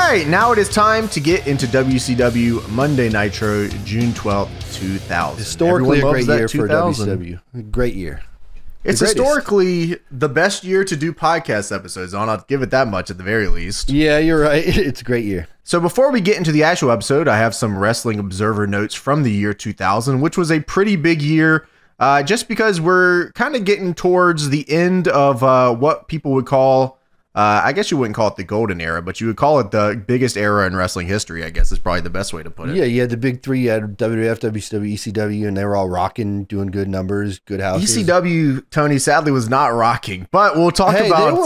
right, now it is time to get into WCW Monday Nitro, June 12th, 2000. Historically, a great year for WCW. Great year. It's historically the best year to do podcast episodes on. I'll give it that much at the very least. Yeah, you're right. It's a great year. So before we get into the actual episode, I have some Wrestling Observer notes from the year 2000, which was a pretty big year just because we're kind of getting towards the end of what people would call, I guess you wouldn't call it the golden era, but you would call it the biggest era in wrestling history, I guess is probably the best way to put it. Yeah, you had the big three. You had WWF, WCW, ECW, and they were all rocking, doing good numbers, good houses. ECW, Tony, sadly was not rocking, but we'll talk about...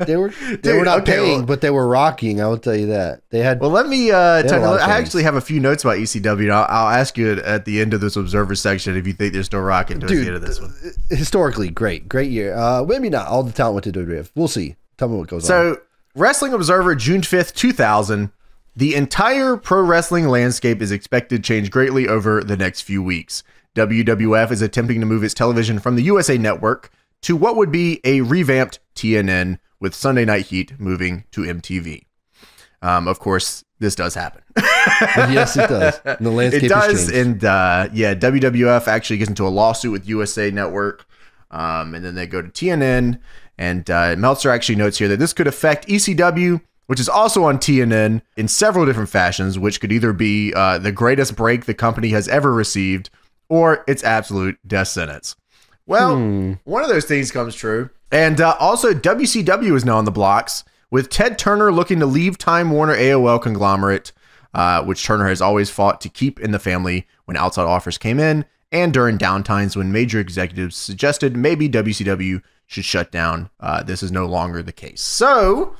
They were rocking. They were not paying, but they were rocking, I will tell you that. They had... Well, let me tell you, I actually have a few notes about ECW, and I'll ask you at the end of this Observer section if you think they're still rocking towards the end of this one. Historically, great year. Maybe not all the talent went to WWF. We'll see. Tell me what goes on. So, Wrestling Observer, June 5th, 2000. The entire pro wrestling landscape is expected to change greatly over the next few weeks. WWF is attempting to move its television from the USA Network to what would be a revamped TNN, with Sunday Night Heat moving to MTV. Of course, this does happen. Yes, it does. And the landscape it does, and WWF actually gets into a lawsuit with USA Network, and then they go to TNN. And Meltzer actually notes here that this could affect ECW, which is also on TNN, in several different fashions, which could either be the greatest break the company has ever received, or its absolute death sentence. Well, one of those things comes true. And also, WCW is now on the blocks, with Ted Turner looking to leave Time Warner AOL conglomerate, which Turner has always fought to keep in the family when outside offers came in, and during downtimes when major executives suggested maybe WCW should shut down. This is no longer the case. So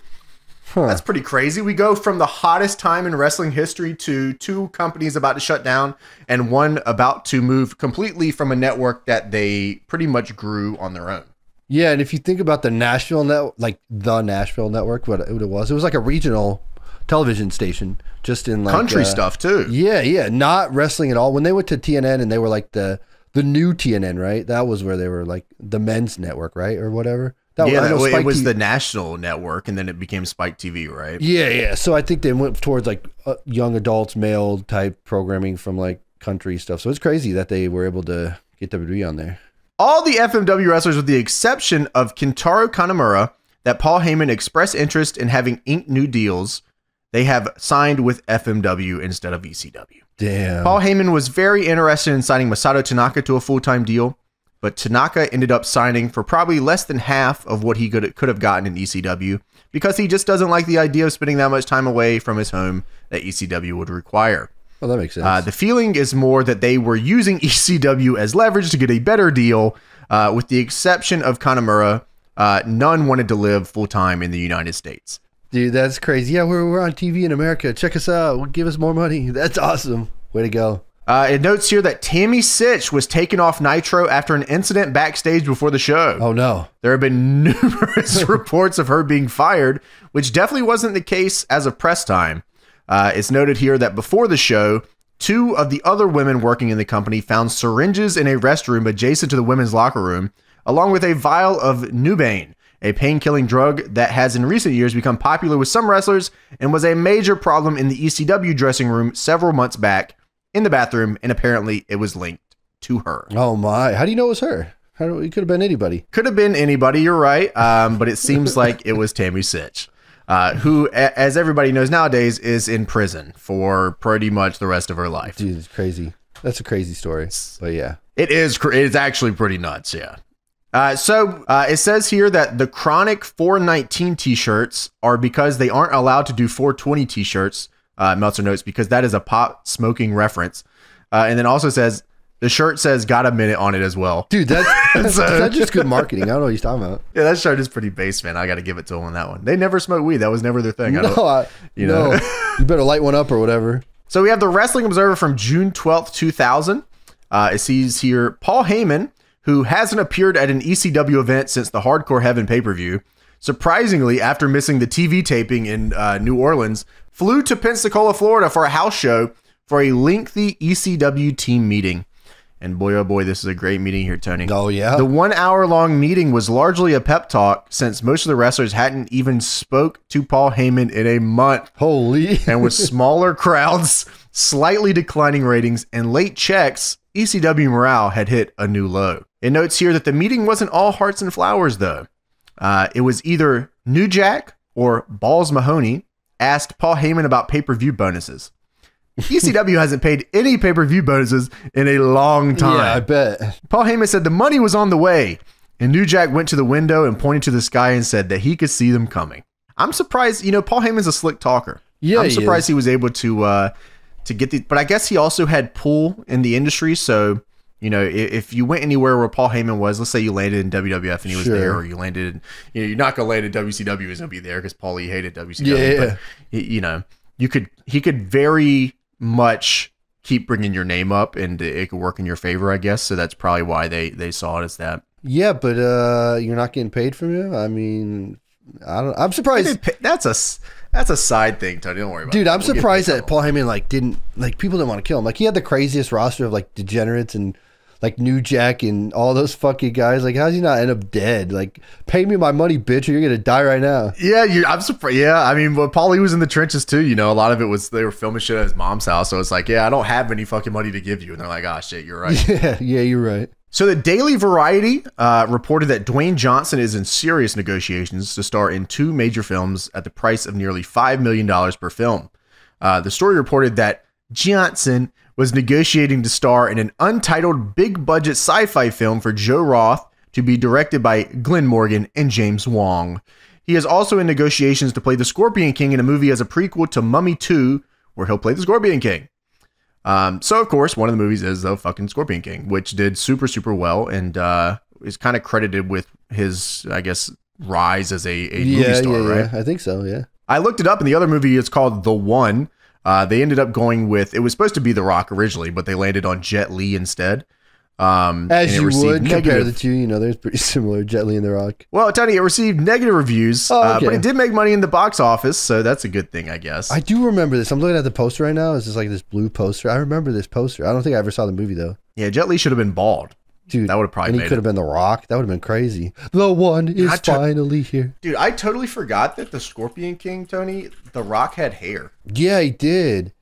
that's pretty crazy. We go from the hottest time in wrestling history to two companies about to shut down and one about to move completely from a network that they pretty much grew on their own. Yeah, and if you think about the Nashville network, like the Nashville network, what it was like a regional television station, just in like country stuff too. Yeah, not wrestling at all. When they went to TNN and they were like the new TNN, right? That was where they were like the men's network, right? Or whatever. It was the national network, and then it became Spike TV, right? Yeah. So I think they went towards like young adults, male type programming from like country stuff. So it's crazy that they were able to get WWE on there. All the FMW wrestlers, with the exception of Kentaro Kanemaru, that Paul Heyman expressed interest in having inked new deals, they have signed with FMW instead of ECW. Damn. Paul Heyman was very interested in signing Masato Tanaka to a full-time deal, but Tanaka ended up signing for probably less than half of what he could have gotten in ECW, because he just doesn't like the idea of spending that much time away from his home that ECW would require. Well, that makes sense. The feeling is more that they were using ECW as leverage to get a better deal. With the exception of Kanemaru, none wanted to live full-time in the United States. Dude, that's crazy. Yeah, we're on TV in America. Check us out. Give us more money. That's awesome. Way to go. It notes here that Tammy Sytch was taken off Nitro after an incident backstage before the show. Oh, no. There have been numerous reports of her being fired, which definitely wasn't the case as of press time. It's noted here that before the show, two of the other women working in the company found syringes in a restroom adjacent to the women's locker room, along with a vial of Nubain, a pain-killing drug that has in recent years become popular with some wrestlers and was a major problem in the ECW dressing room several months back in the bathroom, and apparently it was linked to her. Oh my. How do you know it was her? It could have been anybody. Could have been anybody, you're right, but it seems like it was Tammy Sytch. Who, as everybody knows nowadays, is in prison for pretty much the rest of her life. Dude, it's crazy. That's a crazy story. But yeah. It is. It's actually pretty nuts, yeah. So it says here that the Chronic 419 t-shirts are because they aren't allowed to do 420 t-shirts, Meltzer notes, because that is a pot smoking reference. And then also says, the shirt says "Got a Minute" on it as well. Dude, that's just good marketing. I don't know what he's talking about. Yeah, that shirt is pretty base, man. I got to give it to him on that one. They never smoked weed. That was never their thing. You better light one up or whatever. So we have the Wrestling Observer from June 12th, 2000. It sees here Paul Heyman, who hasn't appeared at an ECW event since the Hardcore Heaven pay-per-view, surprisingly, after missing the TV taping in New Orleans, flew to Pensacola, Florida for a house show for a lengthy ECW team meeting. And boy, oh boy, this is a great meeting here, Tony. Oh, yeah? The 1 hour long meeting was largely a pep talk since most of the wrestlers hadn't even spoke to Paul Heyman in a month. Holy. And with smaller crowds, slightly declining ratings, and late checks, ECW morale had hit a new low. It notes here that the meeting wasn't all hearts and flowers, though. It was either New Jack or Balls Mahoney asked Paul Heyman about pay-per-view bonuses. ECW hasn't paid any pay-per-view bonuses in a long time. Yeah, I bet. Paul Heyman said the money was on the way, and New Jack went to the window and pointed to the sky and said that he could see them coming. I'm surprised, Paul Heyman's a slick talker. Yeah, I'm surprised he was able to get the, but I guess he also had pull in the industry. So, if you went anywhere where Paul Heyman was, let's say you landed in WWF and he was there, or you landed in, you're not going to land in WCW, he's going to be there because Paulie hated WCW. Yeah. But, he could very much keep bringing your name up and it could work in your favor, I guess. So that's probably why they saw it as that. Yeah, but you're not getting paid from him? I mean, I'm surprised. That's a side thing, Tony. Don't worry about it. Dude, I'm surprised that Paul Heyman people didn't want to kill him. Like, he had the craziest roster of like degenerates and like New Jack and all those fucking guys. Like, how's he not end up dead? Like, pay me my money, bitch, or you're gonna die right now. Yeah, I'm surprised. Yeah, I mean, but Paulie was in the trenches too. A lot of it was they were filming shit at his mom's house. So it's like, yeah, I don't have any fucking money to give you. And they're like, ah, shit, you're right. Yeah, you're right. So the Daily Variety reported that Dwayne Johnson is in serious negotiations to star in 2 major films at the price of nearly $5 million per film. The story reported that Johnson was negotiating to star in an untitled big-budget sci-fi film for Joe Roth to be directed by Glenn Morgan and James Wong. He is also in negotiations to play the Scorpion King in a movie as a prequel to Mummy 2, where he'll play the Scorpion King. So, of course, one of the movies is the fucking Scorpion King, which did super, super well and is kind of credited with his, I guess, rise as a movie star, right? Yeah, I think so, yeah. I looked it up, and the other movie is called The One. They ended up going with, it was supposed to be The Rock originally, but they landed on Jet Li instead. As you would compare the two, there's pretty similar, Jet Li and The Rock. Well, Tony, it received negative reviews, but it did make money in the box office, so that's a good thing, I guess. I do remember this. I'm looking at the poster right now. It's just like this blue poster. I remember this poster. I don't think I ever saw the movie, though. Yeah, Jet Li should have been bald. Dude, that would have probably and he could have been The Rock. That would have been crazy. The One is finally here. Dude, I totally forgot that the Scorpion King, Tony, The Rock had hair. Yeah, he did.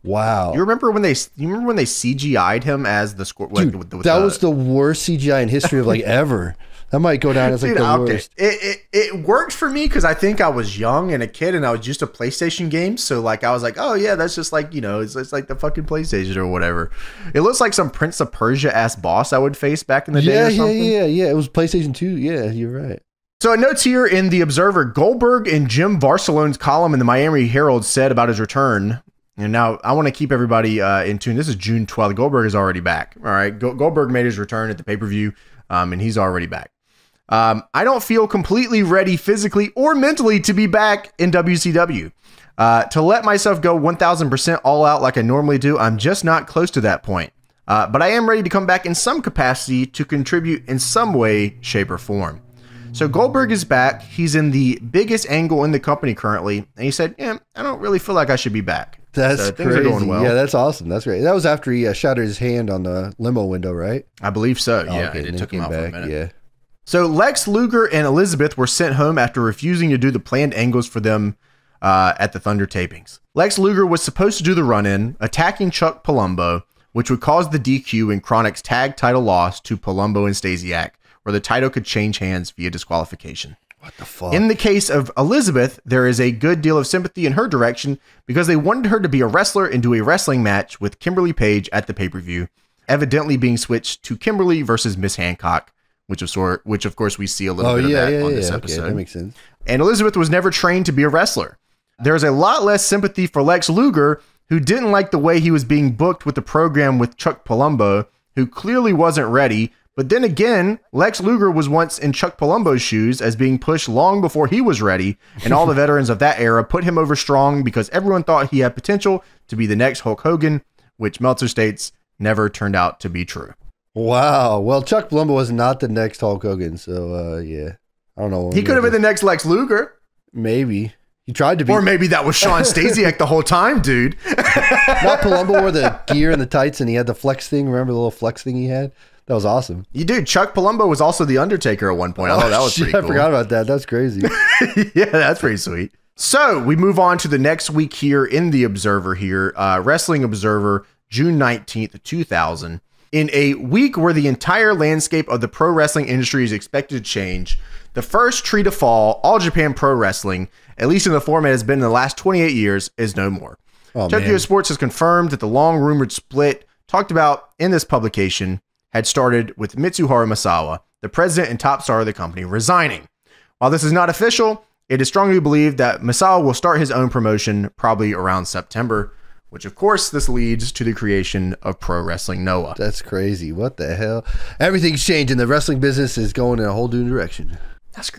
Wow. You remember when they CGI'd him as the Scorpion? Dude, that was the worst CGI in history of ever. That might go down as the worst. It worked for me because I think I was young and a kid and I was used to PlayStation games. So I was like, oh yeah, that's just it's like the fucking PlayStation or whatever. It looks like some Prince of Persia ass boss I would face back in the day or something. Yeah. It was PlayStation 2. Yeah, you're right. So it notes here in The Observer, Goldberg in Jim Barcelone's column in the Miami Herald said about his return. And now I want to keep everybody in tune. This is June 12th. Goldberg is already back. All right. Goldberg made his return at the pay-per-view, and he's already back. I don't feel completely ready physically or mentally to be back in WCW. To let myself go 1000% all out like I normally do, I'm just not close to that point. But I am ready to come back in some capacity to contribute in some way, shape, or form. So Goldberg is back. He's in the biggest angle in the company currently. And he said, yeah, I don't really feel like I should be back. That's crazy. Are going well. Yeah, that's awesome. That's great. That was after he shattered his hand on the limo window, right? I believe so. Yeah, okay. It took him out for a minute. Yeah. So Lex Luger and Elizabeth were sent home after refusing to do the planned angles for them at the Thunder tapings. Lex Luger was supposed to do the run-in, attacking Chuck Palumbo, which would cause the DQ in Kronik's tag title loss to Palumbo and Stasiak, where the title could change hands via disqualification. What the fuck? In the case of Elizabeth, there is a good deal of sympathy in her direction because they wanted her to be a wrestler and do a wrestling match with Kimberly Page at the pay-per-view, evidently being switched to Kimberly versus Miss Hancock, which of course we see a little bit of that on this episode. Okay, that makes sense. And Elizabeth was never trained to be a wrestler. There's a lot less sympathy for Lex Luger, who didn't like the way he was being booked with the program with Chuck Palumbo, who clearly wasn't ready. But then again, Lex Luger was once in Chuck Palumbo's shoes as being pushed long before he was ready, and all the veterans of that era put him over strong because everyone thought he had potential to be the next Hulk Hogan, which Meltzer states never turned out to be true. Wow. Well, Chuck Palumbo was not the next Hulk Hogan, so yeah. I don't know. He could have been the next Lex Luger. Maybe. He tried to be. Or maybe that was Sean Stasiak the whole time, dude. Not Palumbo wore the gear and the tights and he had the flex thing. Remember the little flex thing he had? That was awesome. You do. Chuck Palumbo was also the Undertaker at one point. I thought that was pretty cool. I forgot about that. That's crazy. Yeah, that's pretty sweet. So we move on to the next week here in the Observer here. Wrestling Observer, June 19th, 2000. In a week where the entire landscape of the pro wrestling industry is expected to change, the first tree to fall, All Japan Pro Wrestling, at least in the format it has been in the last 28 years, is no more. Tokyo Sports has confirmed that the long-rumored split talked about in this publication had started with Mitsuharu Misawa, the president and top star of the company, resigning. While this is not official, it is strongly believed that Misawa will start his own promotion probably around September, which of course this leads to the creation of Pro Wrestling Noah. That's crazy. What the hell? Everything's changing. The wrestling business is going in a whole new direction.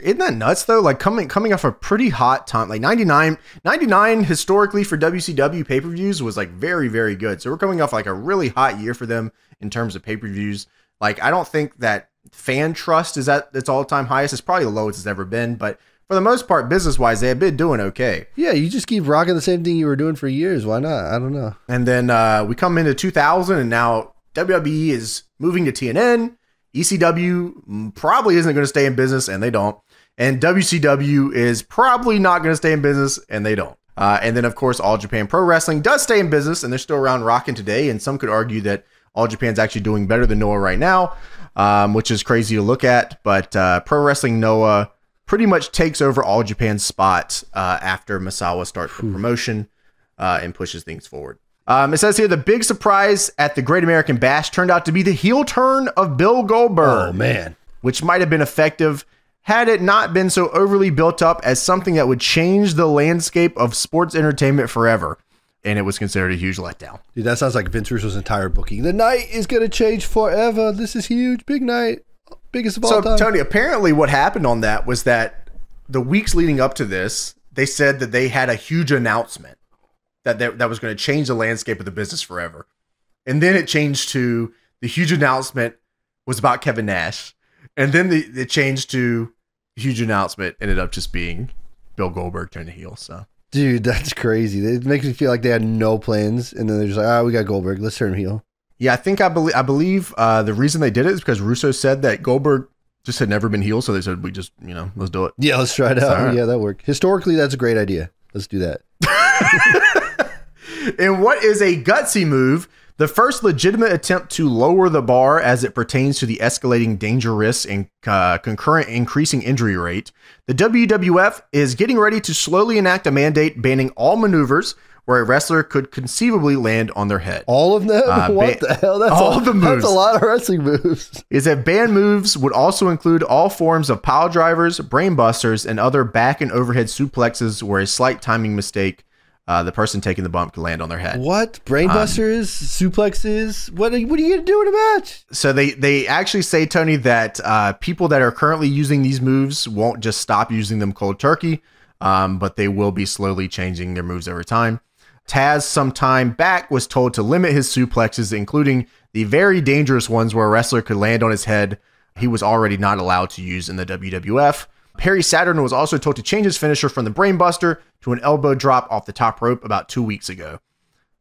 Isn't that nuts though? Like coming off a pretty hot time, like 99 historically for WCW pay-per-views was like very, very good. So we're coming off like a really hot year for them in terms of pay-per-views. Like I don't think that fan trust is at its all-time highest. It's probably the lowest it's ever been, but for the most part, business-wise, they have been doing okay. Yeah, you just keep rocking the same thing you were doing for years. Why not? I don't know. And then we come into 2000, and now WWE is moving to TNN. ECW probably isn't going to stay in business, and they don't. And WCW is probably not going to stay in business, and they don't. And then, of course, All Japan Pro Wrestling does stay in business, and they're still around rocking today. And some could argue that All Japan's actually doing better than Noah right now, which is crazy to look at. But Pro Wrestling Noah pretty much takes over All Japan's spot after Misawa starts the promotion and pushes things forward. It says here, the big surprise at the Great American Bash turned out to be the heel turn of Bill Goldberg. Oh, man. Which might have been effective had it not been so overly built up as something that would change the landscape of sports entertainment forever. And it was considered a huge letdown. Dude, that sounds like Vince Russo's entire booking. The night is going to change forever. This is huge. Big night. Biggest of all time. So, Tony, apparently what happened on that was that the weeks leading up to this, they said that they had a huge announcement that was going to change the landscape of the business forever. And then it changed to the huge announcement was about Kevin Nash. And then it changed to the huge announcement ended up just being Bill Goldberg turning heel. So, dude, that's crazy. It makes me feel like they had no plans. And then they're just like, we got Goldberg. Let's turn him heel. Yeah, I believe the reason they did it is because Russo said that Goldberg just had never been heel. So they said, we just, let's do it. Yeah, let's try it out. Right. Yeah, that worked. Historically, that's a great idea. Let's do that. In what is a gutsy move, the first legitimate attempt to lower the bar as it pertains to the escalating danger risks and concurrent increasing injury rate, the WWF is getting ready to slowly enact a mandate banning all maneuvers where a wrestler could conceivably land on their head. All of them? What the hell? That's all the moves. That's a lot of wrestling moves. Is that banned moves would also include all forms of pile drivers, brain busters, and other back and overhead suplexes where a slight timing mistake, the person taking the bump could land on their head. What? Brainbusters? Suplexes? What are you going to do in a match? So they actually say, Tony, that people that are currently using these moves won't just stop using them cold turkey, but they will be slowly changing their moves over time. Taz, some time back, was told to limit his suplexes, including the very dangerous ones where a wrestler could land on his head. He was already not allowed to use in the WWF. Perry Saturn was also told to change his finisher from the Brainbuster to an elbow drop off the top rope about 2 weeks ago.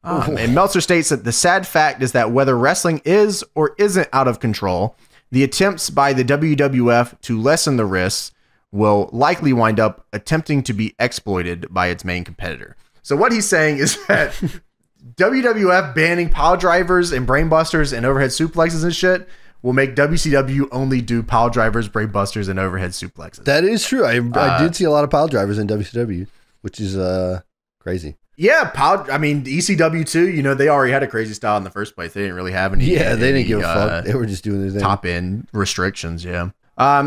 And Meltzer states that the sad fact is that whether wrestling is or isn't out of control, the attempts by the WWF to lessen the risks will likely wind up attempting to be exploited by its main competitor. So what he's saying is that WWF banning pile drivers and brainbusters and overhead suplexes and shit will make WCW only do pile drivers, brainbusters, and overhead suplexes. That is true. I did see a lot of pile drivers in WCW, which is crazy. Yeah, ECW too. They already had a crazy style in the first place. They didn't really have any. Yeah, they didn't give a fuck. They were just doing their thing. Top end restrictions. Yeah.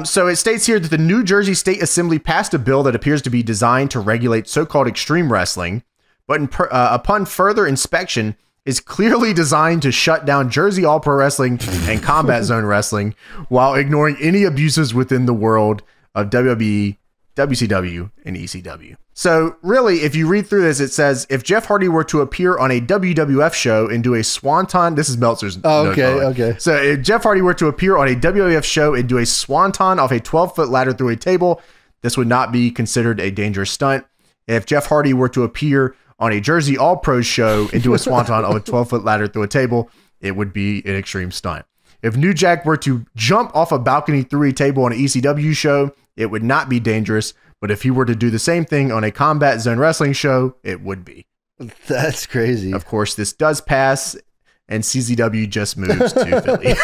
So it states here that the New Jersey State Assembly passed a bill that appears to be designed to regulate so-called extreme wrestling, but upon further inspection, is clearly designed to shut down Jersey All Pro Wrestling and Combat Zone Wrestling while ignoring any abuses within the world of WWE, WCW, and ECW. So really, if you read through this, it says, if Jeff Hardy were to appear on a WWF show and do a swanton, this is Meltzer's. Okay. So if Jeff Hardy were to appear on a WWF show and do a swanton off a 12-foot ladder through a table, this would not be considered a dangerous stunt. if Jeff Hardy were to appear on a Jersey All Pros show into a swanton of a 12-foot ladder through a table, it would be an extreme stunt. If New Jack were to jump off a balcony through a table on an ECW show, it would not be dangerous. But if he were to do the same thing on a Combat Zone Wrestling show, it would be. That's crazy. Of course, this does pass, and CZW just moves to Philly.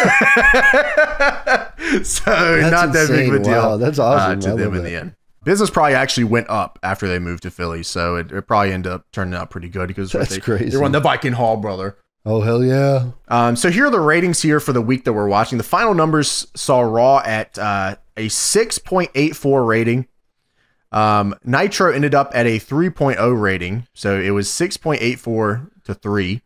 So That's not that big of a deal. Wow, that's awesome. To them in the end. Business probably actually went up after they moved to Philly, so it probably ended up turning out pretty good because crazy. They won the Viking Hall, brother. Oh, hell yeah. So here are the ratings here for the week that we're watching. The final numbers saw Raw at a 6.84 rating. Nitro ended up at a 3.0 rating, so it was 6.84 to 3.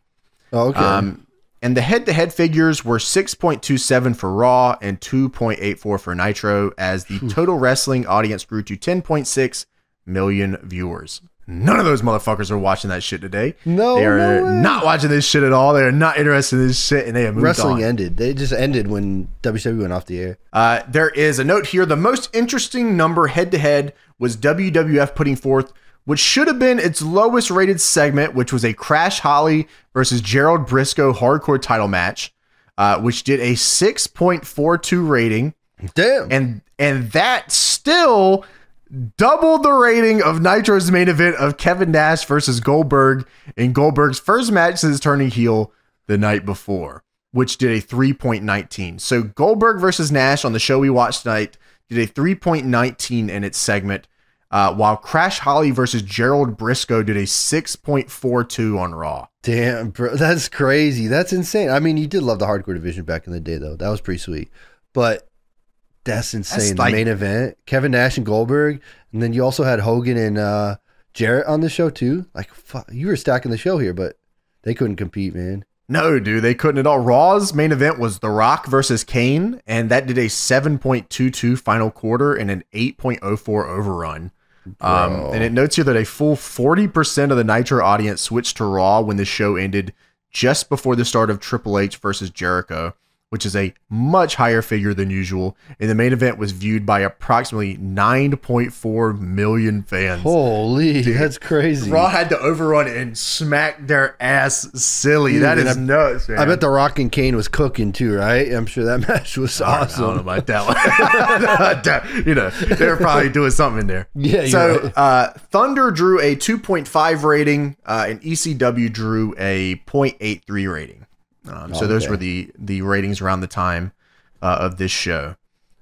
Oh, okay. And the head-to-head figures were 6.27 for Raw and 2.84 for Nitro, as the total wrestling audience grew to 10.6 million viewers. None of those motherfuckers are watching that shit today. No, they are not watching this shit at all. They are not interested in this shit, and they have moved Wrestling on. ended. They just ended when WCW went off the air. There is a note here. The most interesting number head-to-head was WWF putting forth which should have been its lowest rated segment, which was a Crash Holly versus Gerald Briscoe hardcore title match, which did a 6.42 rating. Damn. And that still doubled the rating of Nitro's main event of Kevin Nash versus Goldberg in Goldberg's first match since turning heel the night before, which did a 3.19. So Goldberg versus Nash on the show we watched tonight did a 3.19 in its segment, while Crash Holly versus Gerald Briscoe did a 6.42 on Raw. Damn, bro. That's crazy. That's insane. I mean, you did love the hardcore division back in the day, though. That was pretty sweet. But that's insane. The main event, Kevin Nash and Goldberg. And then you also had Hogan and Jarrett on the show, too. Like, fuck, you were stacking the show here, but they couldn't compete, man. No, dude, they couldn't at all. Raw's main event was The Rock versus Kane, and that did a 7.22 final quarter and an 8.04 overrun. And it notes here that a full 40% of the Nitro audience switched to Raw when the show ended just before the start of Triple H versus Jericho, which is a much higher figure than usual. And the main event was viewed by approximately 9.4 million fans. Holy, dude, that's crazy. Raw had to overrun and smack their ass silly. Dude, that is nuts, man. I bet The Rock and Kane was cooking too, right? I'm sure that match was awesome. I don't know about that one. You know, they were probably doing something in there. Yeah. So right. Thunder drew a 2.5 rating, and ECW drew a 0.83 rating. So those were the ratings around the time of this show.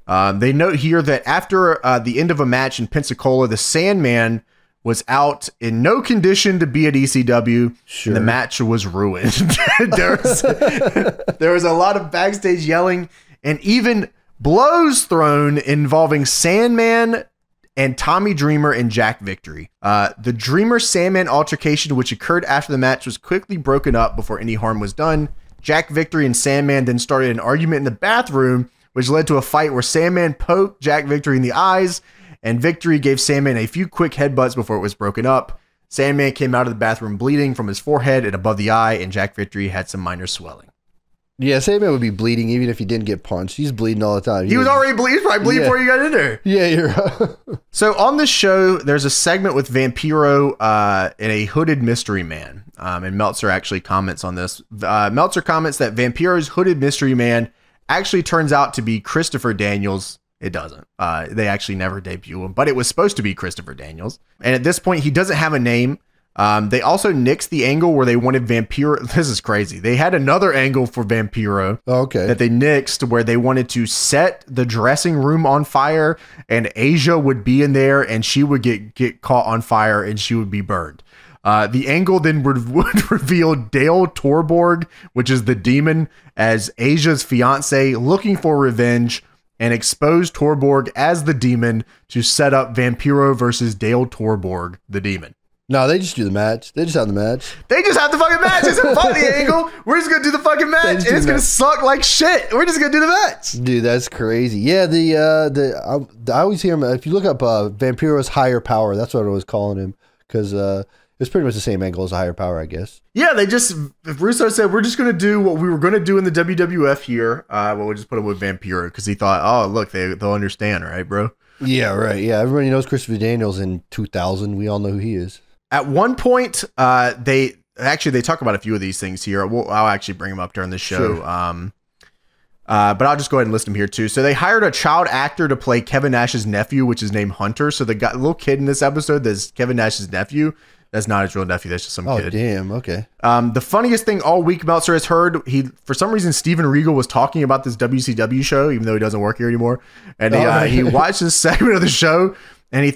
They note here that after the end of a match in Pensacola, the Sandman was out in no condition to be at ECW. Sure. And the match was ruined. there was a lot of backstage yelling and even blows thrown involving Sandman and Tommy Dreamer and Jack Victory. The Dreamer-Sandman altercation, which occurred after the match, was quickly broken up before any harm was done. Jack Victory and Sandman then started an argument in the bathroom, which led to a fight where Sandman poked Jack Victory in the eyes, and Victory gave Sandman a few quick headbutts before it was broken up. Sandman came out of the bathroom bleeding from his forehead and above the eye, and Jack Victory had some minor swelling. Yeah, Sandman would be bleeding even if he didn't get punched. He's bleeding all the time. He was already bleeding. He was probably bleeding before you got in there. Yeah, you're right. So on the show, there's a segment with Vampiro and a hooded mystery man. And Meltzer actually comments on this. Meltzer comments that Vampiro's hooded mystery man actually turns out to be Christopher Daniels. It doesn't. They actually never debut him, but it was supposed to be Christopher Daniels. And at this point, he doesn't have a name. They also nixed the angle where they wanted Vampiro. This is crazy. They had another angle for Vampiro that they nixed, where they wanted to set the dressing room on fire and Asia would be in there and she would get caught on fire and she would be burned. The angle then would reveal Dale Torborg, which is the demon, as Asia's fiance looking for revenge, and expose Torborg as the demon to set up Vampiro versus Dale Torborg, the demon. No, they just do the match. They just have the match. They just have the fucking match. It's a funny angle. We're just going to do the fucking match. And it's going to suck like shit. We're just going to do the match. Dude, that's crazy. Yeah, I always hear him. If you look up Vampiro's Higher Power, that's what I was calling him. Because it's pretty much the same angle as a Higher Power, I guess. Yeah, Russo said, we're just going to do what we were going to do in the WWF here. We'll just put him with Vampiro because he thought, oh, look, they'll understand, right, bro? Yeah, right. Yeah, everybody knows Christopher Daniels in 2000. We all know who he is. At one point, they talk about a few of these things here. I'll actually bring them up during the show. Sure. But I'll just go ahead and list them here too. So they hired a child actor to play Kevin Nash's nephew, which is named Hunter. So the little kid in this episode that's Kevin Nash's nephew. That's not his real nephew. That's just some kid. Oh, damn. Okay. The funniest thing all week Meltzer has heard, for some reason, Steven Regal was talking about this WCW show, even though he doesn't work here anymore. And he watched this segment of the show, and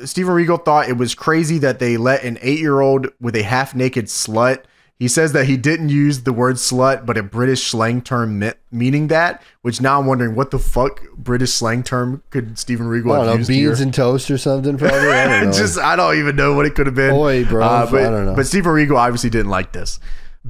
Steven Regal thought it was crazy that they let an 8-year-old with a half-naked slut. He says that he didn't use the word slut, but a British slang term meaning that, which now I'm wondering what the fuck British slang term could Steven Regal have used beans here? and toast or something, probably. I don't know. I don't even know what it could have been. Boy, bro. I don't know. But Steven Regal obviously didn't like this.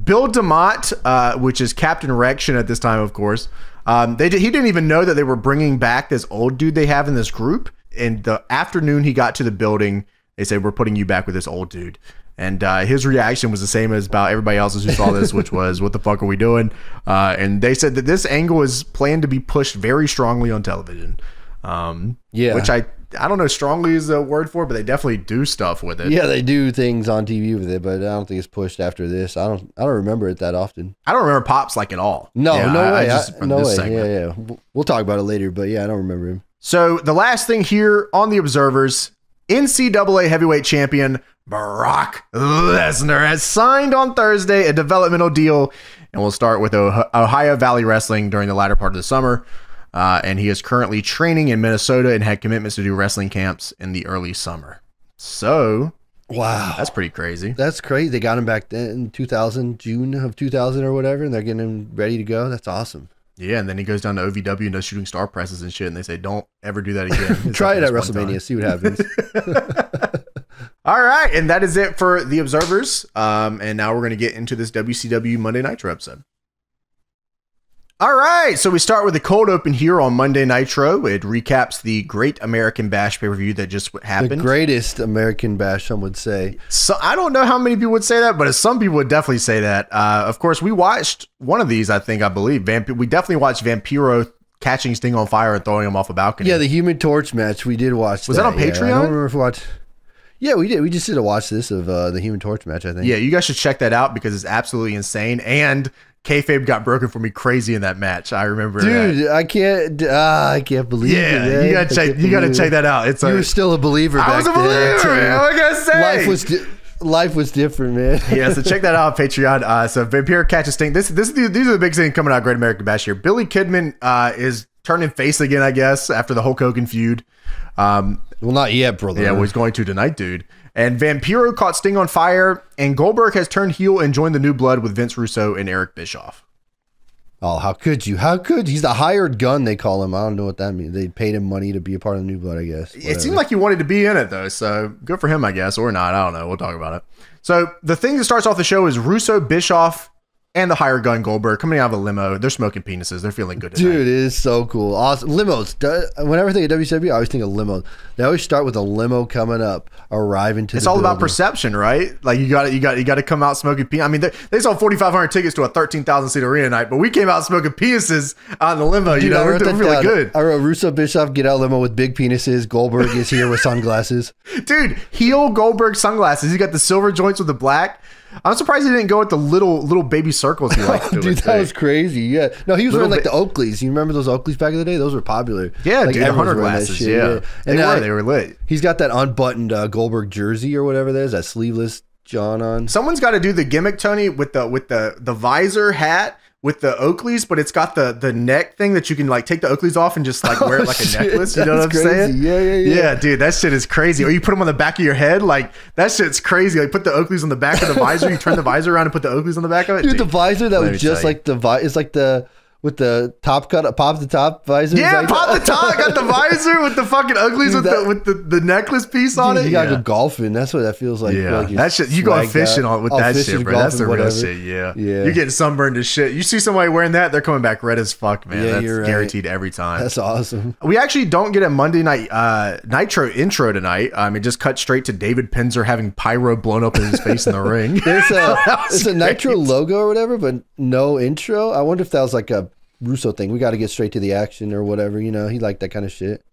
Bill DeMott, which is Captain Rection at this time, of course, he didn't even know that they were bringing back this old dude they have in this group. And the afternoon he got to the building, they said, we're putting you back with this old dude. And his reaction was the same as about everybody else's who saw this, which was, what the fuck are we doing? And they said that this angle is planned to be pushed very strongly on television. Which I don't know strongly is a word for it, but they definitely do stuff with it. Yeah, they do things on TV with it, but I don't think it's pushed after this. I don't remember it that often. I don't remember Pops like at all. No, yeah, no way. No way. Segment. Yeah. We'll talk about it later, but yeah, I don't remember him. So the last thing here on the Observers, NCAA heavyweight champion Brock Lesnar has signed on Thursday a developmental deal, and we'll start with Ohio Valley Wrestling during the latter part of the summer. And he is currently training in Minnesota and had commitments to do wrestling camps in the early summer. So, wow, that's pretty crazy. That's crazy. They got him back then in 2000, June of 2000 or whatever, and they're getting him ready to go. That's awesome. Yeah, and then he goes down to OVW and does shooting star presses and shit, and they say, don't ever do that again. Try it at WrestleMania, see what happens. All right, and that is it for the Observers. And now we're going to get into this WCW Monday Nitro episode. All right, so we start with the cold open here on Monday Nitro. It recaps the Great American Bash pay-per-view that just happened. The greatest American Bash, some would say. So I don't know how many people would say that, but some people would definitely say that. Of course, we watched one of these, I believe. We definitely watched Vampiro catching Sting on fire and throwing him off a balcony. Yeah, the Human Torch match, we did watch Was that on Patreon? Yeah, I don't remember if we watched... Yeah, we did. We just did a watch this of the Human Torch match, I think. Yeah, you guys should check that out because it's absolutely insane. And kayfabe got broken for me crazy in that match. I remember Dude, that. I can't believe it. Yeah, you gotta check that out. You were still a believer back then. I was a believer, man. What can I say? Life was different, man. Yeah, so check that out on Patreon. So Vampiro catches Sting. These are the big things coming out of Great American Bash here. Billy Kidman is turning face again, I guess, after the Hulk Hogan feud. Well, not yet, brother. Yeah, well, he's going to tonight, dude. And Vampiro caught Sting on fire, and Goldberg has turned heel and joined the New Blood with Vince Russo and Eric Bischoff. Oh, how could you? How could you? He's the hired gun, they call him. I don't know what that means. They paid him money to be a part of the New Blood, I guess. Whatever. It seemed like he wanted to be in it, though, so good for him, I guess, or not. I don't know. We'll talk about it. So the thing that starts off the show is Russo, Bischoff, and the hired gun Goldberg coming out of a limo. They're smoking penises. They're feeling good tonight. Dude, it is so cool. Awesome. Limos. Whenever I think of WCW, I always think of limos. They always start with a limo coming up, arriving to. It's all about perception, right? Like you got to come out smoking penises. I mean, they sold 4,500 tickets to a 13,000 seat arena night, but we came out smoking penises on the limo. Dude, we're doing really good. I wrote Russo Bischoff get out limo with big penises. Goldberg is here with sunglasses. Dude, heel Goldberg sunglasses. He got the silver joints with the black. I'm surprised he didn't go with the little baby circles he liked to. Dude, that was crazy. Yeah. No, he was wearing like the Oakleys. You remember those Oakleys back in the day? Those were popular. Yeah, like, dude, the hunter glasses. Yeah. And they were lit. He's got that unbuttoned Goldberg jersey or whatever that is, that sleeveless John on. Someone's got to do the gimmick, Tony, with the visor hat with the Oakleys, but it's got the neck thing that you can like take the Oakleys off and just like wear it like a necklace. You know what I'm saying? Yeah. Yeah, dude, that shit is crazy. Or you put them on the back of your head, like that shit's crazy. Like put the Oakleys on the back of the visor. You turn the visor around and put the Oakleys on the back of it. Dude, the visor that was just like it's like the with the top cut, pop the top visor. Yeah, like pop the top. Got the visor with the fucking Uglies with the necklace piece on it. You gotta go golfing. That's what that feels like. Yeah, like that shit. You go fishing on with that shit, bro. That's the real shit. Yeah, you're getting sunburned as shit. You see somebody wearing that, they're coming back red as fuck, man. Yeah, that's guaranteed every time. That's awesome. We actually don't get a Monday night Nitro intro tonight. It just cut straight to David Penzer having pyro blown up in his face in the ring. It's a Nitro logo or whatever, but no intro. I wonder if that was like a Russo thing. We got to get straight to the action or whatever. You know, he liked that kind of shit.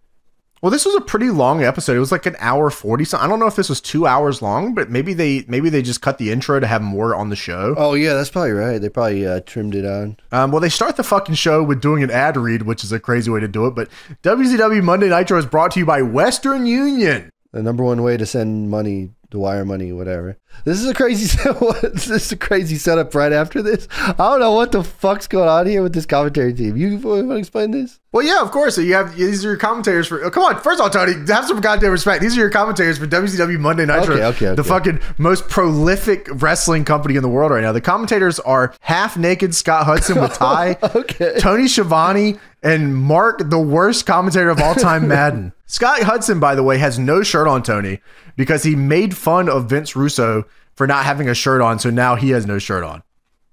Well, this was a pretty long episode. It was like an hour 40. So I don't know if this was 2 hours long, but maybe they just cut the intro to have more on the show. Oh yeah, that's probably right. They probably trimmed it on. Well, they start the fucking show with doing an ad read, which is a crazy way to do it. But WCW Monday Nitro is brought to you by Western Union. The number one way to send money, to wire money, whatever. This is a crazy setup right after this. I don't know what the fuck's going on here with this commentary team. You want to explain this? Well, yeah, of course. So these are your commentators for. Oh, come on, first of all, Tony, have some goddamn respect. These are your commentators for WCW Monday Nitro, okay. The fucking most prolific wrestling company in the world right now. The commentators are half naked Scott Hudson with tie, Okay. Tony Schiavone, and Mark, the worst commentator of all time, Madden. Scott Hudson, by the way, has no shirt on, Tony, because he made fun of Vince Russo for not having a shirt on, so now he has no shirt on.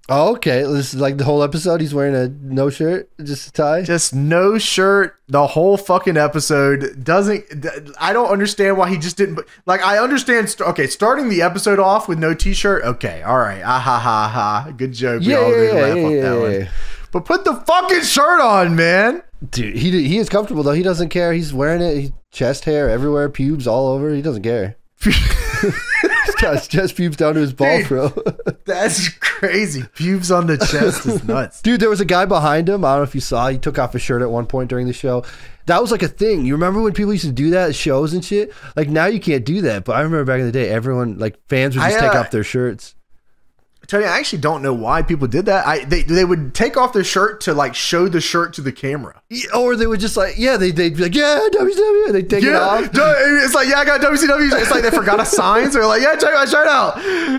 Oh, okay. This is like the whole episode. He's wearing a no shirt, just a tie. Just no shirt the whole fucking episode. I don't understand why he just didn't. Like, I understand. Okay, starting the episode off with no t-shirt. Okay, all right. Ah ha ha ha. Good joke. We all did laugh off that one. But put the fucking shirt on, man. Dude, he is comfortable though. He doesn't care. He's wearing it. He's chest hair everywhere, pubes all over. He doesn't care. He's got his chest pubes down to his ball, bro. That's crazy. Pubes on the chest is nuts. Dude, there was a guy behind him. I don't know if you saw. He took off his shirt at one point during the show. That was like a thing. You remember when people used to do that at shows and shit? Like now you can't do that. But I remember back in the day, everyone, like fans would just take off their shirts. Tony, I actually don't know why people did that. They would take off their shirt to like show the shirt to the camera, or they would just like they'd be like WCW. They take it off. It's like I got WCW. It's like they forgot a sign, so they're like check my shirt out.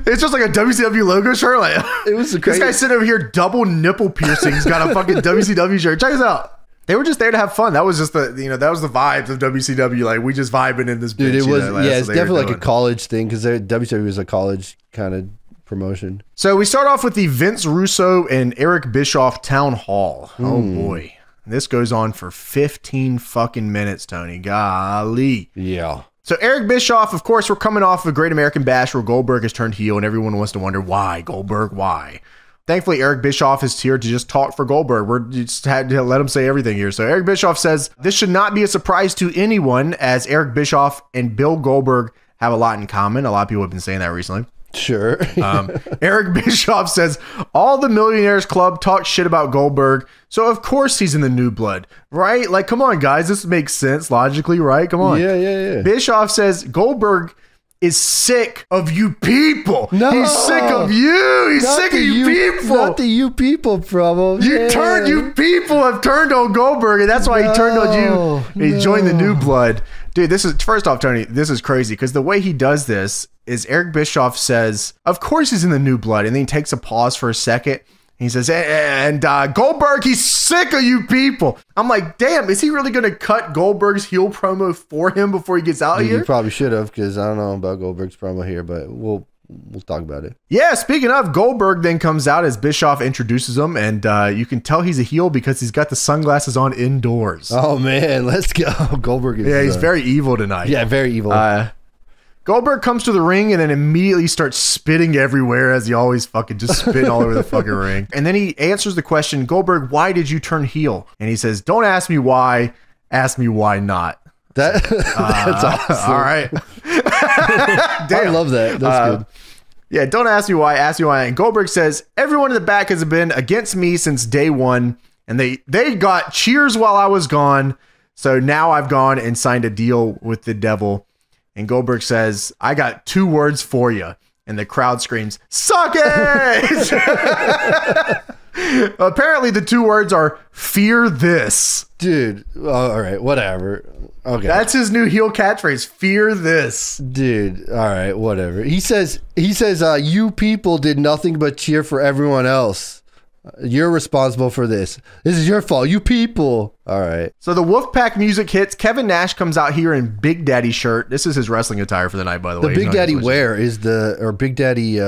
It's just like a WCW logo shirt. Like it was this guy sitting over here double nipple piercings, got a fucking WCW shirt. Check this out. They were just there to have fun. That was just that was the vibes of WCW. Like we just vibing in this bitch. Dude, it was it's definitely like a college thing because WCW was a college kind of promotion. So we start off with the Vince Russo and Eric Bischoff town hall. Oh boy. This goes on for 15 fucking minutes, Tony. Golly. Yeah. So Eric Bischoff, of course, we're coming off of a Great American Bash where Goldberg has turned heel and everyone wants to wonder why Goldberg, why? Thankfully, Eric Bischoff is here to just talk for Goldberg. We're just had to let him say everything here. So Eric Bischoff says, this should not be a surprise to anyone as Eric Bischoff and Bill Goldberg have a lot in common. A lot of people have been saying that recently. Sure. Eric Bischoff says, all the Millionaires Club talk shit about Goldberg, so of course he's in the New Blood, right? Like, come on, guys. This makes sense logically, right? Come on. Yeah. Bischoff says, Goldberg is sick of you people. No. He's sick of you. He's sick of you people. Not the you people problem. You people have turned on Goldberg, and that's why he turned on you. And he joined the New Blood. Dude, this is, first off, Tony, this is crazy because the way he does this is Eric Bischoff says, of course he's in the New Blood. And then he takes a pause for a second. He says, and Goldberg, he's sick of you people. I'm like, damn, is he really going to cut Goldberg's heel promo for him before he gets out here? You probably should have, because I don't know about Goldberg's promo here, but we'll talk about it. Yeah, speaking of, Goldberg then comes out as Bischoff introduces him, and you can tell he's a heel because he's got the sunglasses on indoors. Oh, man, let's go. Goldberg is... Yeah, he's very evil tonight. Yeah, very evil. Goldberg comes to the ring and then immediately starts spitting everywhere as he always fucking just spit all over the fucking ring. And then he answers the question, Goldberg, why did you turn heel? And he says, don't ask me why, ask me why not. That's awesome. All right. I love that. That's good. Yeah, don't ask me why, ask me why. And Goldberg says, everyone in the back has been against me since day one. And they got cheers while I was gone. So now I've gone and signed a deal with the devil. And Goldberg says, I got 2 words for you. And the crowd screams, suck it! Apparently the 2 words are fear this. Dude, all right, whatever. Okay. That's his new heel catchphrase, fear this. Dude, all right, whatever. He says, you people did nothing but cheer for everyone else. You're responsible for this. This is your fault. You people. All right. So the Wolfpack music hits. Kevin Nash comes out here in Big Daddy shirt. This is his wrestling attire for the night, by the way. The Big Daddy wear is or Big Daddy